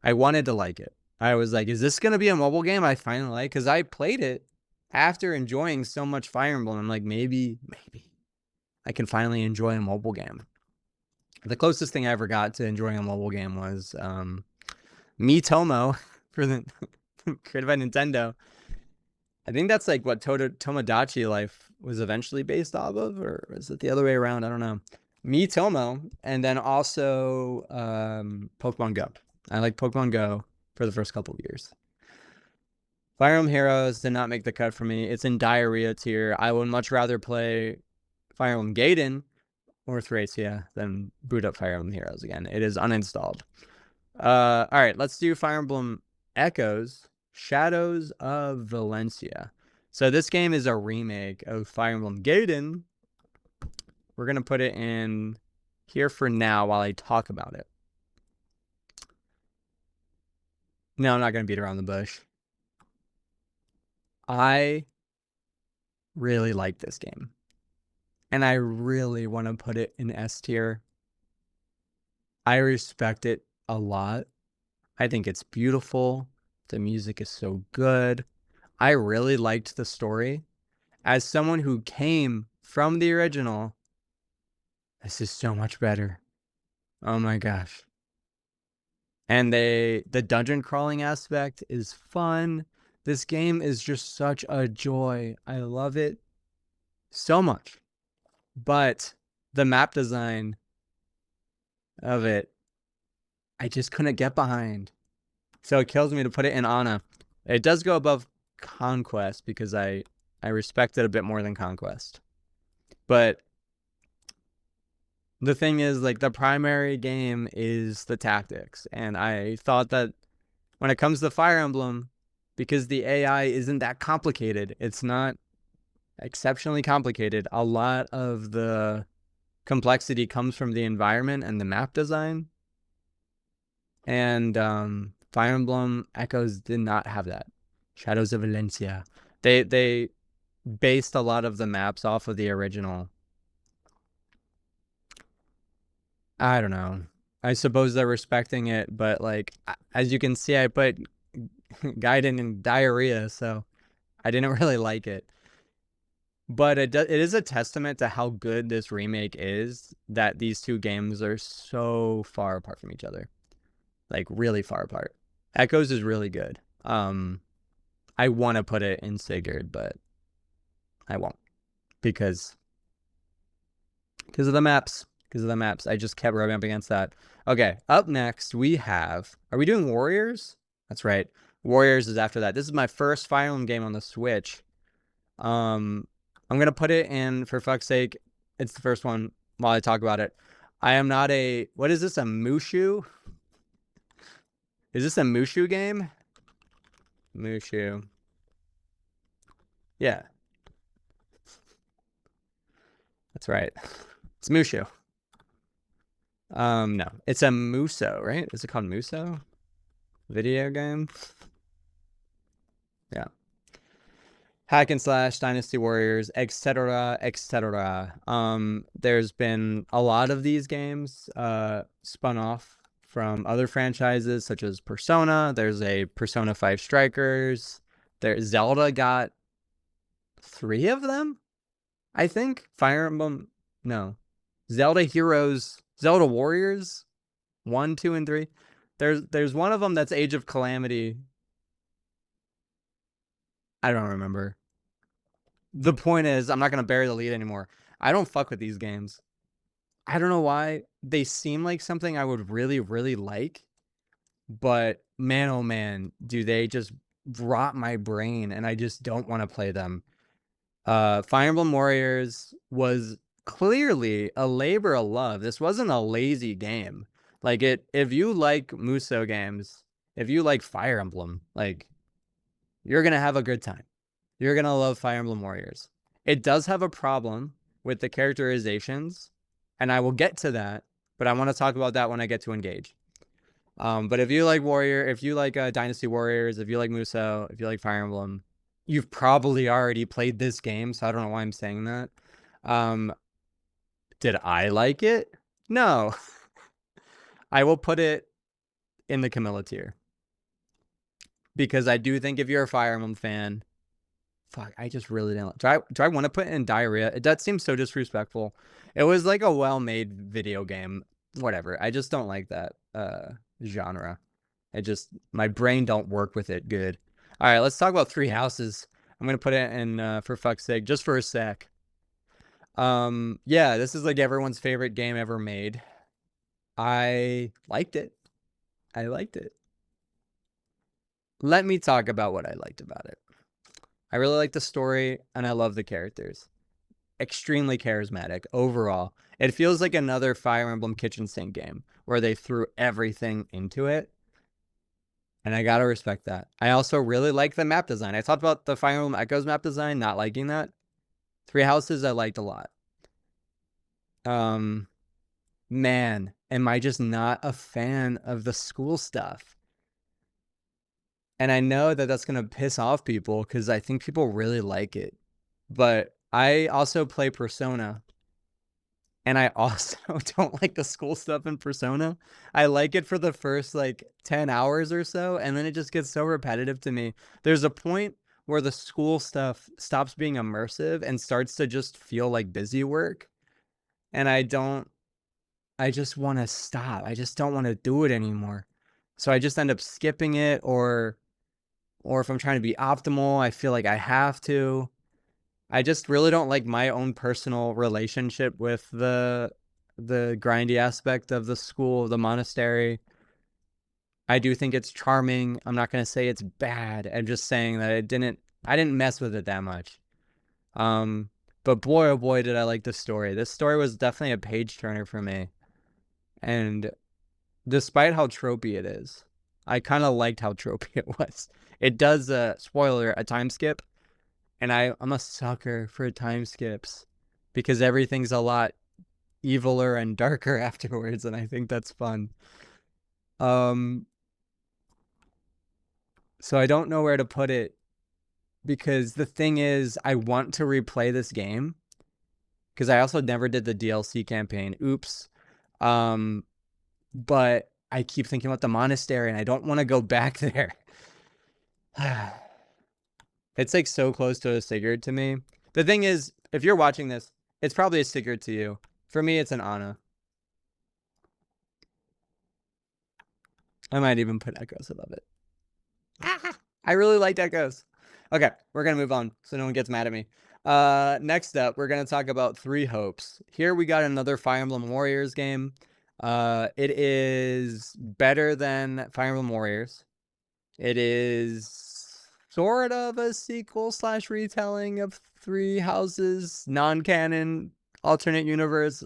I wanted to like it. I was like, is this gonna be a mobile game I finally like? Because I played it after enjoying so much Fire Emblem. I'm like, maybe I can finally enjoy a mobile game. The closest thing I ever got to enjoying a mobile game was Miitomo for the created by Nintendo. I think that's like what Tomodachi Life was eventually based off of, or is it the other way around? I don't know. Miitomo, and then also Pokemon Go. I like Pokemon Go for the first couple of years. Fire Emblem Heroes did not make the cut for me. It's in diarrhea tier. I would much rather play Fire Emblem Gaiden or Thracia than boot up Fire Emblem Heroes again. It is uninstalled. All right, let's do Fire Emblem Echoes, Shadows of Valencia. So this game is a remake of Fire Emblem Gaiden. We're going to put it in here for now while I talk about it. No, I'm not going to beat around the bush. I really like this game. And I really want to put it in S tier. I respect it a lot. I think it's beautiful. The music is so good. I really liked the story. As someone who came from the original, this is so much better. Oh my gosh. And the dungeon crawling aspect is fun. This game is just such a joy. I love it so much. But the map design of it, I just couldn't get behind. So it kills me to put it in Ana. It does go above Conquest because I respect it a bit more than Conquest. But the thing is, like, the primary game is the tactics. And I thought that when it comes to Fire Emblem, because the AI isn't that complicated, it's not exceptionally complicated, a lot of the complexity comes from the environment and the map design. And Fire Emblem Echoes did not have that. Shadows of Valencia. They based a lot of the maps off of the original. I don't know. I suppose they're respecting it, but like, as you can see, I put Gaiden in diarrhea, so I didn't really like it. But it is a testament to how good this remake is that these two games are so far apart from each other. Like, really far apart. Echoes is really good. I want to put it in Sigurd, but I won't because of the maps. Because of the maps. I just kept rubbing up against that. Okay, up next we have... Are we doing Warriors? That's right. Warriors is after that. This is my first Fire Emblem game on the Switch. I'm going to put it in, for fuck's sake, it's the first one while I talk about it. I am not a... What is this, a Mushu? Is this a Mushu game? Mushu. Yeah. That's right. It's Mushu. No, it's a Muso, right? Is it called Muso? Video game? Yeah. Hack and slash, Dynasty Warriors, etc., etc. There's been a lot of these games spun off from other franchises such as Persona. There's a Persona 5 Strikers. Zelda got 3 of them, I think. Fire Emblem, no. Zelda Heroes, Zelda Warriors, 1, 2, and 3. There's one of them that's Age of Calamity. I don't remember. The point is, I'm not going to bury the lead anymore. I don't fuck with these games. I don't know why. They seem like something I would really, really like. But man, oh man, do they just rot my brain, and I just don't want to play them. Fire Emblem Warriors was clearly a labor of love. This wasn't a lazy game. Like, if you like Muso games, if you like Fire Emblem, like, you're going to have a good time. You're going to love Fire Emblem Warriors. It does have a problem with the characterizations, and I will get to that, but I want to talk about that when I get to Engage. But if you like if you like Dynasty Warriors, if you like Muso, if you like Fire Emblem, you've probably already played this game, so I don't know why I'm saying that. Did I like it? No. I will put it in the Camilla tier. Because I do think if you're a Fire Emblem fan, fuck, I just really didn't. Do I want to put it in diarrhea? That seems so disrespectful. It was like a well-made video game. Whatever. I just don't like that genre. My brain don't work with it good. All right, let's talk about Three Houses. I'm gonna put it in for fuck's sake, just for a sec. Yeah, this is like everyone's favorite game ever made. I liked it. Let me talk about what I liked about it. I really like the story, and I love the characters. Extremely charismatic overall. It feels like another Fire Emblem kitchen sink game where they threw everything into it. And I gotta respect that. I also really like the map design. I talked about the Fire Emblem Echoes map design, not liking that. Three Houses I liked a lot. Man, am I just not a fan of the school stuff. And I know that that's going to piss off people because I think people really like it. But I also play Persona. And I also don't like the school stuff in Persona. I like it for the first like 10 hours or so, and then it just gets so repetitive to me. There's a point where the school stuff stops being immersive and starts to just feel like busy work. And I just want to stop. I just don't want to do it anymore. So I just end up skipping it, or if I'm trying to be optimal, I feel like I have to. I just really don't like my own personal relationship with the grindy aspect of the school, the monastery. I do think it's charming. I'm not going to say it's bad. I'm just saying that I didn't mess with it that much. But boy, oh boy, did I like the story. This story was definitely a page turner for me. And despite how tropey it is, I kind of liked how tropey it was. It does, spoiler, a time skip. And I'm a sucker for time skips because everything's a lot eviler and darker afterwards, and I think that's fun. So I don't know where to put it because the thing is, I want to replay this game because I also never did the DLC campaign. Oops. But I keep thinking about the monastery, and I don't want to go back there. It's like so close to a Sigurd to me. The thing is, if you're watching this, it's probably a Sigurd to you. For me, it's an Anna. I might even put Echoes above it. I really liked Echoes. Okay, we're going to move on so no one gets mad at me. Next up, we're going to talk about Three Hopes. Here we got another Fire Emblem Warriors game. It is better than Fire Emblem Warriors. It is sort of a sequel / retelling of Three Houses, non-canon, alternate universe.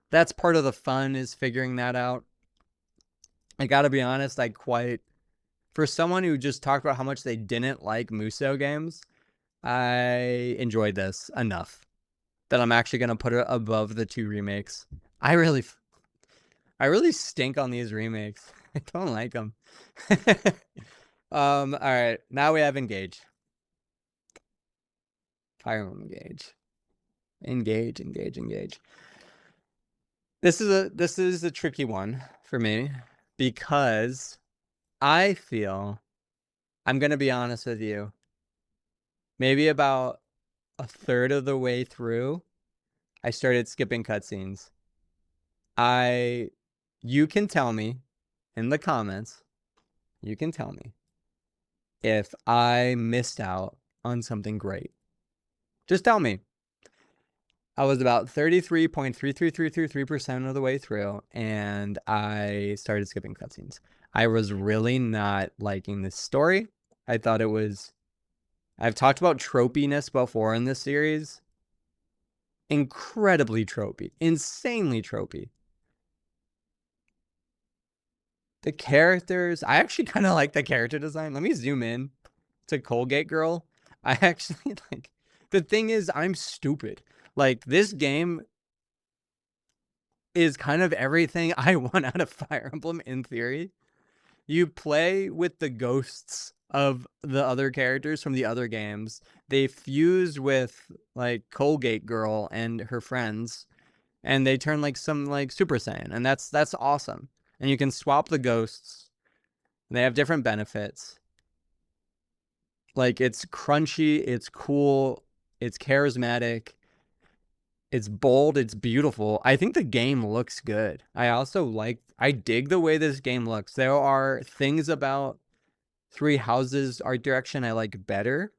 That's part of the fun, is figuring that out. I gotta be honest, for someone who just talked about how much they didn't like Muso games, I enjoyed this enough. that I'm actually gonna put it above the 2 remakes. I really stink on these remakes. I don't like them. All right, now we have Engage. Fire Emblem Engage. Engage. This is a tricky one for me because I feel, I'm gonna be honest with you, maybe about a third of the way through, I started skipping cutscenes. You can tell me in the comments, you can tell me if I missed out on something great. Just tell me. I was about 33.33333% of the way through, and I started skipping cutscenes. I was really not liking this story. I thought it was... I've talked about tropiness before in this series. Incredibly tropey. Insanely tropey. The characters... I actually kind of like the character design. Let me zoom in to Colgate Girl. I actually like... The thing is, I'm stupid. Like, this game is kind of everything I want out of Fire Emblem in theory. You play with the ghosts of the other characters from the other games. They fuse with like Colgate Girl and her friends, and they turn like some like Super Saiyan, and that's awesome. And you can swap the ghosts. They have different benefits. Like, it's crunchy, it's cool, it's charismatic. It's bold, it's beautiful. I think the game looks good. I dig the way this game looks. There are things about Three Houses art direction I like better,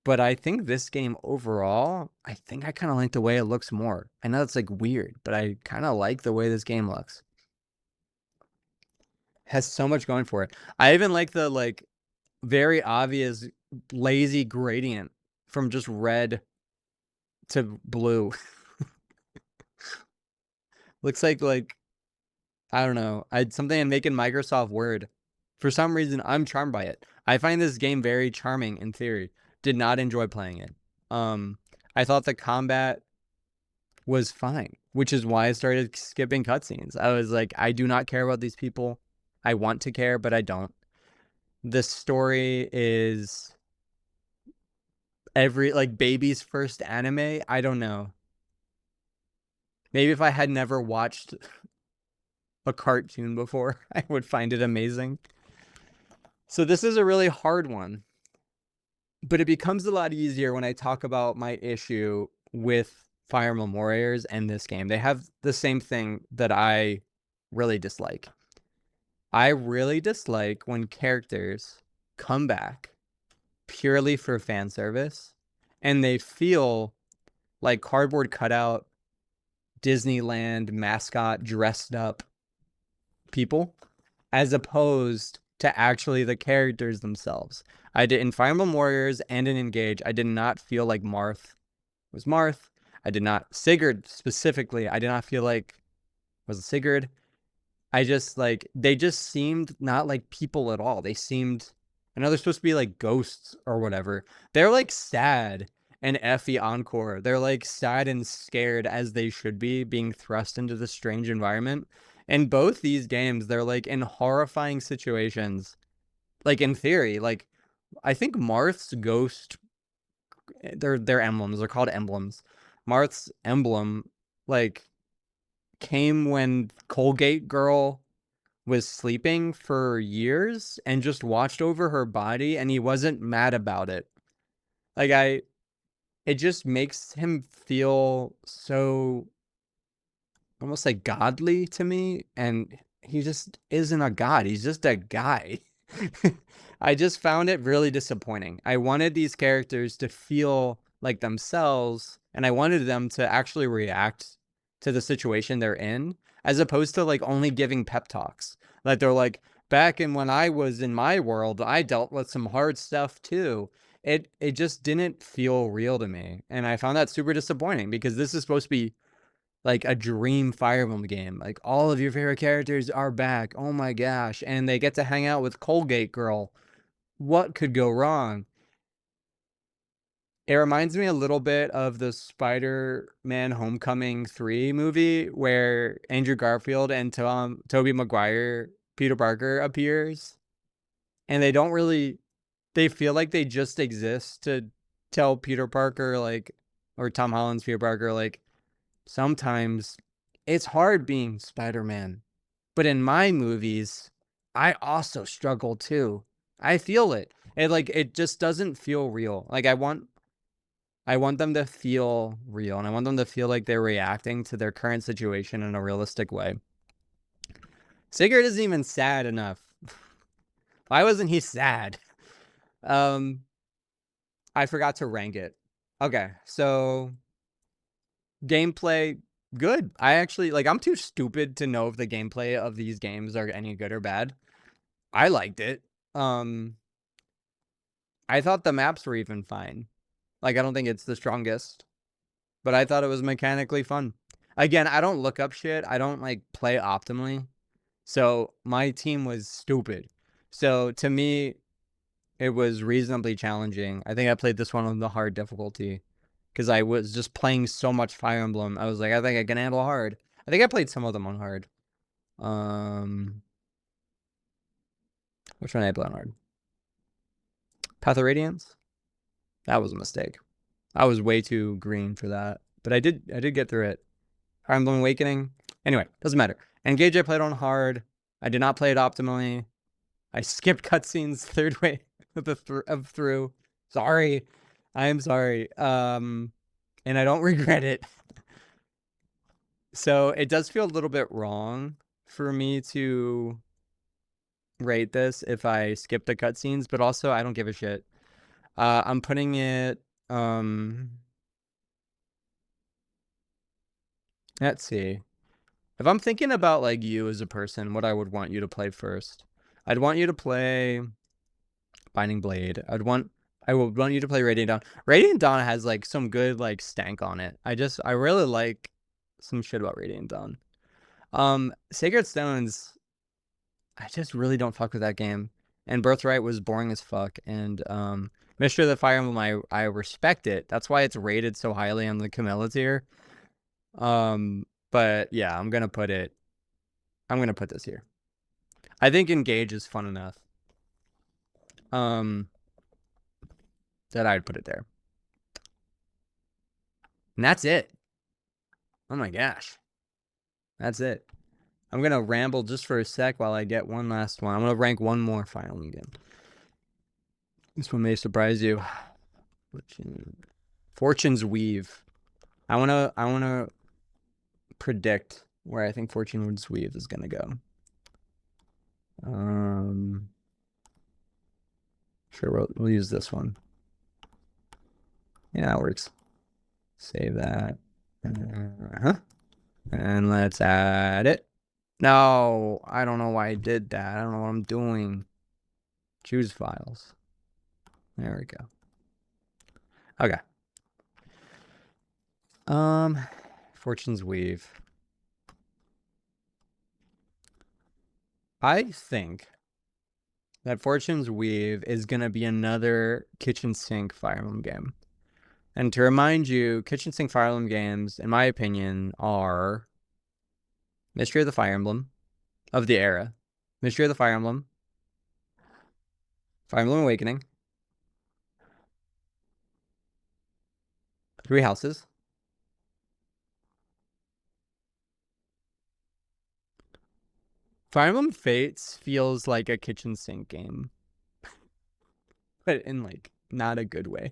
but I think this game overall, I think I kind of like the way it looks more. I know it's like weird, but I kind of like the way this game looks. Has so much going for it. I even like the like very obvious lazy gradient from just red to blue. Looks like I don't know. Something I'm making Microsoft Word. For some reason, I'm charmed by it. I find this game very charming in theory. Did not enjoy playing it. I thought the combat was fine, which is why I started skipping cutscenes. I was like, I do not care about these people. I want to care, but I don't. The story is like baby's first anime. I don't know. Maybe if I had never watched a cartoon before, I would find it amazing. So this is a really hard one, but it becomes a lot easier when I talk about my issue with Fire Emblem Warriors and this game. They have the same thing that I really dislike. I really dislike when characters come back purely for fan service and they feel like cardboard cutout Disneyland mascot dressed up people, as opposed to actually the characters themselves. I did in Fire Emblem Warriors and in Engage, I did not feel like Marth was Marth. I did not... Sigurd specifically, I did not feel like was Sigurd. I just like... They just seemed not like people at all. They seemed... I know they're supposed to be like ghosts or whatever. They're like sad and Effie Encore. They're like sad and scared as they should be, being thrust into this strange environment. In both these games, they're like in horrifying situations. Like in theory, like I think Marth's ghost, they're emblems. They're called emblems. Marth's emblem, like, came when Colgate Girl was sleeping for years and just watched over her body, and he wasn't mad about it. Like, it just makes him feel so almost like godly to me, and he just isn't a god. He's just a guy. I just found it really disappointing. I wanted these characters to feel like themselves, and I wanted them to actually react to the situation they're in, as opposed to like only giving pep talks. Like they're like, back in when I was in my world, I dealt with some hard stuff too. It just didn't feel real to me, and I found that super disappointing because this is supposed to be like a dream Fire Emblem game. Like, all of your favorite characters are back. Oh my gosh. And they get to hang out with Colgate Girl. What could go wrong? It reminds me a little bit of the Spider-Man Homecoming 3 movie where Andrew Garfield and Tobey Maguire, Peter Parker appears, and they feel like they just exist to tell Peter Parker, like, or Tom Holland's Peter Parker, like, sometimes it's hard being Spider-Man. But in my movies, I also struggle too. I feel it. It just doesn't feel real. Like I want them to feel real, and I want them to feel like they're reacting to their current situation in a realistic way. Sigurd isn't even sad enough. Why wasn't he sad? I forgot to rank it. Okay, so gameplay, good. I actually, I'm too stupid to know if the gameplay of these games are any good or bad. I liked it. I thought the maps were even fine. I don't think it's the strongest, but I thought it was mechanically fun. Again, I don't look up shit. I don't play optimally. So my team was stupid. So to me, it was reasonably challenging. I think I played this one on the hard difficulty because I was just playing so much Fire Emblem. I was like, I think I can handle hard. I think I played some of them on hard. Which one did I play on hard? Path of Radiance? That was a mistake. I was way too green for that. But I did get through it. Fire Emblem Awakening. Anyway, doesn't matter. Engage I played on hard. I did not play it optimally. I skipped cutscenes third way of through. Sorry. I am sorry. And I don't regret it. So it does feel a little bit wrong for me to rate this if I skip the cutscenes, but also I don't give a shit. I'm putting it let's see. If I'm thinking about you as a person, what I would want you to play first. I'd want you to play Binding Blade. I would want you to play Radiant Dawn. Radiant Dawn has some good stank on it. I really like some shit about Radiant Dawn. Sacred Stones, I just really don't fuck with that game. And Birthright was boring as fuck. And Mystery of the Fire Emblem, I respect it. That's why it's rated so highly on the Camilla tier. But yeah, I'm gonna put this here. I think Engage is fun enough. That I'd put it there. And that's it. Oh my gosh. That's it. I'm gonna ramble just for a sec while I get one last one. I'm gonna rank one more Fire Emblem game. This one may surprise you. Fortune's Weave. I wanna predict where I think Fortune's Weave is gonna go. Sure, we'll use this one. Yeah, that works. Save that. And let's add it. No, I don't know why I did that. I don't know what I'm doing. Choose files. There we go. Okay. Fortune's Weave. I think that Fortune's Weave is going to be another kitchen sink Fire Emblem game. And to remind you, kitchen sink Fire Emblem games, in my opinion, are Mystery of the Fire Emblem of the era, Mystery of the Fire Emblem, Fire Emblem Awakening, Three Houses, Fire Emblem Fates feels like a kitchen sink game, but in not a good way.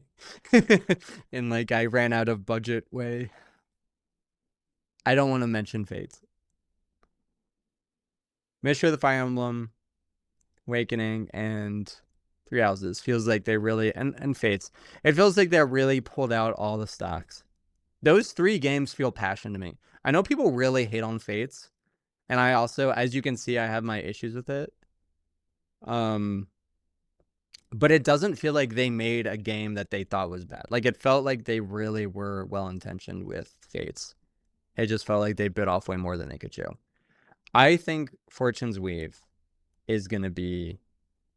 In I ran out of budget way. I don't want to mention Fates. Mystery of the Fire Emblem, Awakening, and Three Houses feels like they really and Fates. It feels like they really pulled out all the stocks. Those three games feel passion to me. I know people really hate on Fates, and I also, as you can see, I have my issues with it. But it doesn't feel like they made a game that they thought was bad. It felt like they really were well-intentioned with Fates. It just felt like they bit off way more than they could chew. I think Fortune's Weave is going to be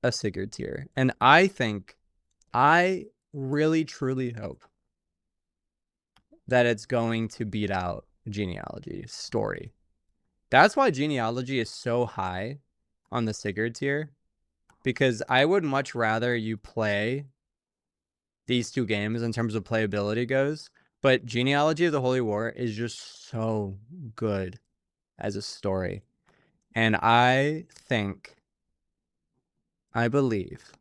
a Sigurd tier. And I really, truly hope that it's going to beat out Genealogy story. That's why Genealogy is so high on the Sigurd tier, because I would much rather you play these two games in terms of playability goes, but Genealogy of the Holy War is just so good as a story. And I believe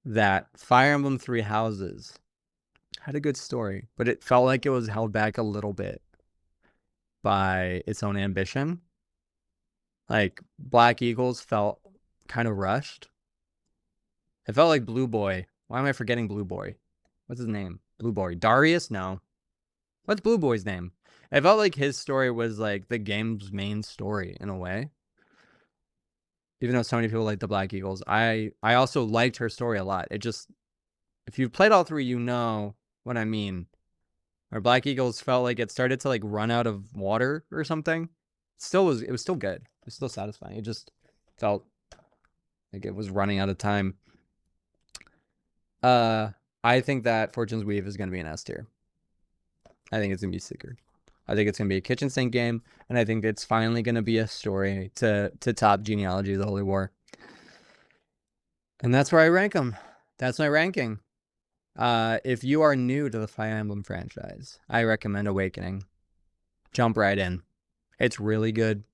that Fire Emblem Three Houses had a good story, but it felt like it was held back a little bit by its own ambition. Like, Black Eagles felt kind of rushed. It felt like Blue Boy. Why am I forgetting Blue Boy? What's his name? Blue Boy. Darius? No. What's Blue Boy's name? It felt like his story was like the game's main story in a way. Even though so many people like the Black Eagles, I also liked her story a lot. It just, if you've played all three, you know what I mean. Or Black Eagles felt like it started to like run out of water or something. It was still good. It was still satisfying. It just felt like it was running out of time. I think that Fortune's Weave is going to be an S tier. I think it's going to be Sigurd. I think it's going to be a kitchen sink game, and I think it's finally going to be a story to top Genealogy of the Holy War. And that's where I rank them. That's my ranking. If you are new to the Fire Emblem franchise, I recommend Awakening. Jump right in. It's really good.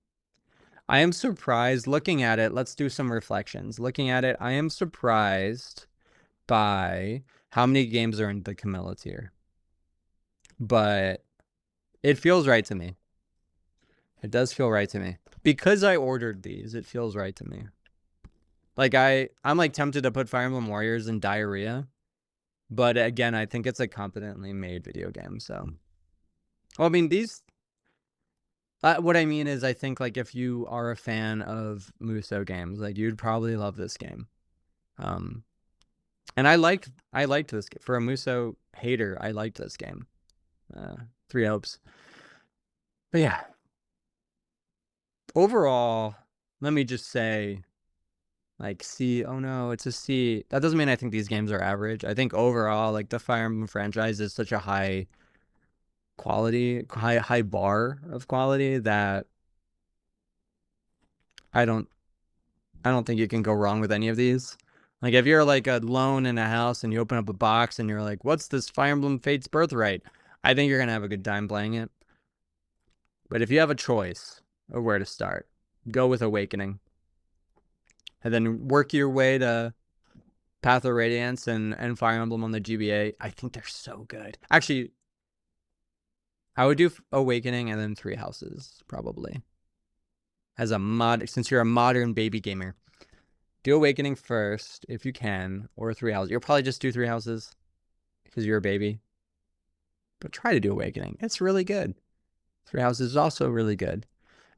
I am surprised looking at it. Let's do some reflections. Looking at it, I am surprised by how many games are in the Camilla tier. But it feels right to me. It does feel right to me. Because I ordered these, it feels right to me. Like, I'm like tempted to put Fire Emblem Warriors in Diarrhea. But again, I think it's a competently made video game, so. Well, I mean, these... what I mean is, I think, like, if you are a fan of Muso games, like, you'd probably love this game. And I liked this game. For a Muso hater, I liked this game. 3 hopes. But yeah. Overall, let me just say, like, C. Oh no, it's a C. That doesn't mean I think these games are average. I think overall, like, the Fire Emblem franchise is such a high quality, high bar of quality that I don't think you can go wrong with any of these. Like, if you're like alone in a house and you open up a box and you're like, what's this Fire Emblem Fates Birthright? I think you're going to have a good time playing it. But if you have a choice of where to start, go with Awakening. And then work your way to Path of Radiance and Fire Emblem on the GBA. I think they're so good. Actually, I would do Awakening and then Three Houses, probably. As a mod, since you're a modern baby gamer. Do Awakening first, if you can, or Three Houses. You'll probably just do Three Houses, because you're a baby. But try to do Awakening. It's really good. Three Houses is also really good.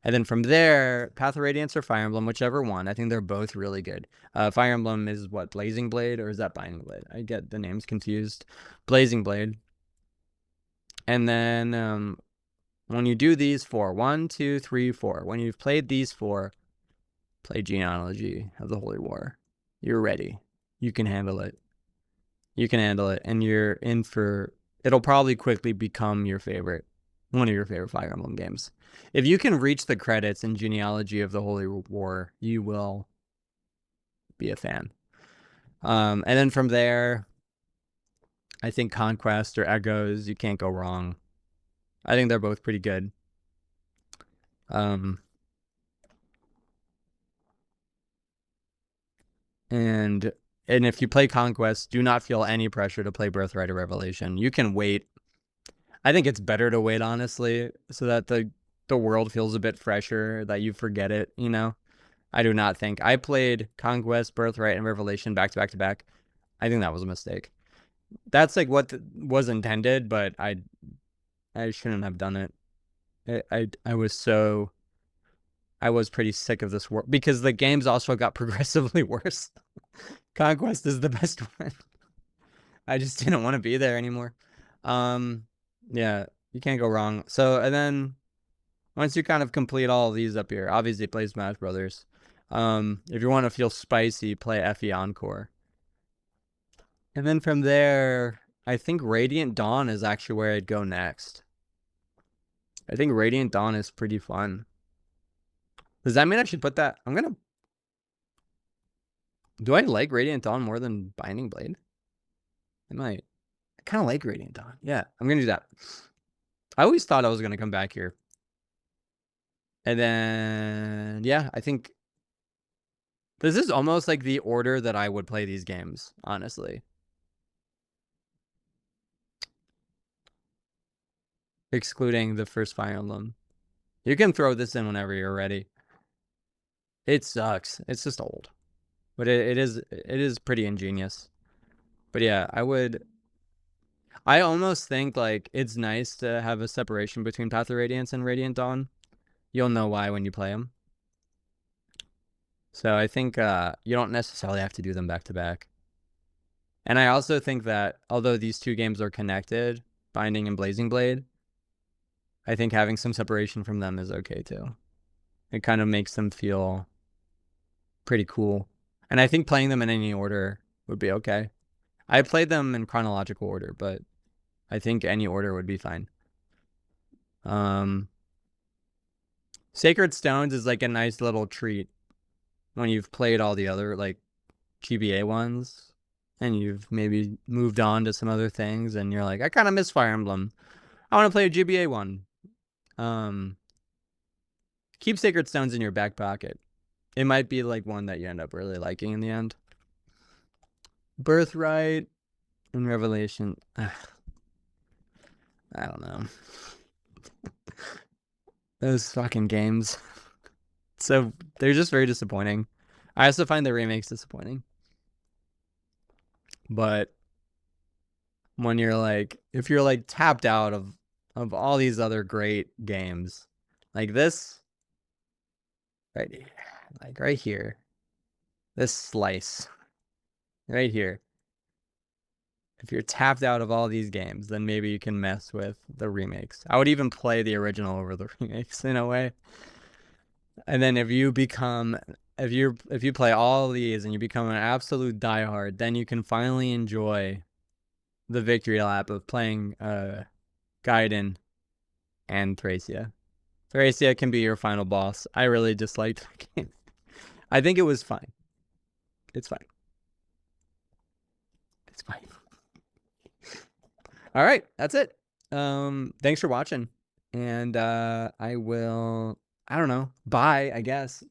And then from there, Path of Radiance or Fire Emblem, whichever one. I think they're both really good. Fire Emblem is what, Blazing Blade, or is that Binding Blade? I get the names confused. Blazing Blade. And then when you do these 4, 1, 2, 3, 4. When you've played these 4, play Genealogy of the Holy War. You're ready. You can handle it. You can handle it, and you're in for... It'll probably quickly become your favorite. One of your favorite Fire Emblem games. If you can reach the credits in Genealogy of the Holy War, you will be a fan. And then from there, I think Conquest or Echoes, you can't go wrong. I think they're both pretty good. And if you play Conquest, do not feel any pressure to play Birthright or Revelation. You can wait. I think it's better to wait, honestly, so that the world feels a bit fresher, that you forget it, you know? I do not think. I played Conquest, Birthright, and Revelation back to back to back. I think that was a mistake. That's like what was intended, but I shouldn't have done it. I was pretty sick of this world, because the games also got progressively worse. Conquest is the best one. I just didn't want to be there anymore. Yeah, you can't go wrong. So, and then once you kind of complete all of these up here, obviously play Smash Brothers. If you want to feel spicy, play FE Encore. And then from there, I think Radiant Dawn is actually where I'd go next. I think Radiant Dawn is pretty fun. Does that mean I should put that? Do I like Radiant Dawn more than Binding Blade? I might. I kind of like Radiant Dawn. Yeah, I'm gonna do that. I always thought I was gonna come back here. And then, yeah, I think this is almost like the order that I would play these games, honestly. Excluding the first Fire Emblem. You can throw this in whenever you're ready. It sucks. It's just old. But it is pretty ingenious. But yeah, I almost think like it's nice to have a separation between Path of Radiance and Radiant Dawn. You'll know why when you play them. So I think you don't necessarily have to do them back to back. And I also think that although these two games are connected, Binding and Blazing Blade, I think having some separation from them is okay too. It kind of makes them feel pretty cool. And I think playing them in any order would be okay. I played them in chronological order, but I think any order would be fine. Sacred Stones is like a nice little treat when you've played all the other like GBA ones and you've maybe moved on to some other things and you're like, I kind of miss Fire Emblem. I want to play a GBA one. Keep Sacred Stones in your back pocket. It might be like one that you end up really liking in the end. Birthright and Revelation. I don't know. Those fucking games. So they're just very disappointing. I also find the remakes disappointing. But when you're like, if you're like tapped out of all these other great games, like this, right here, like right here, this slice, right here. If you're tapped out of all these games, then maybe you can mess with the remakes. I would even play the original over the remakes in a way. And then if you play all these and you become an absolute diehard, then you can finally enjoy the victory lap of playing Gaiden and Thracia. Thracia can be your final boss. I really disliked the game. I think it was fine. It's fine. It's fine. All right, that's it. Thanks for watching. And I don't know, bye, I guess.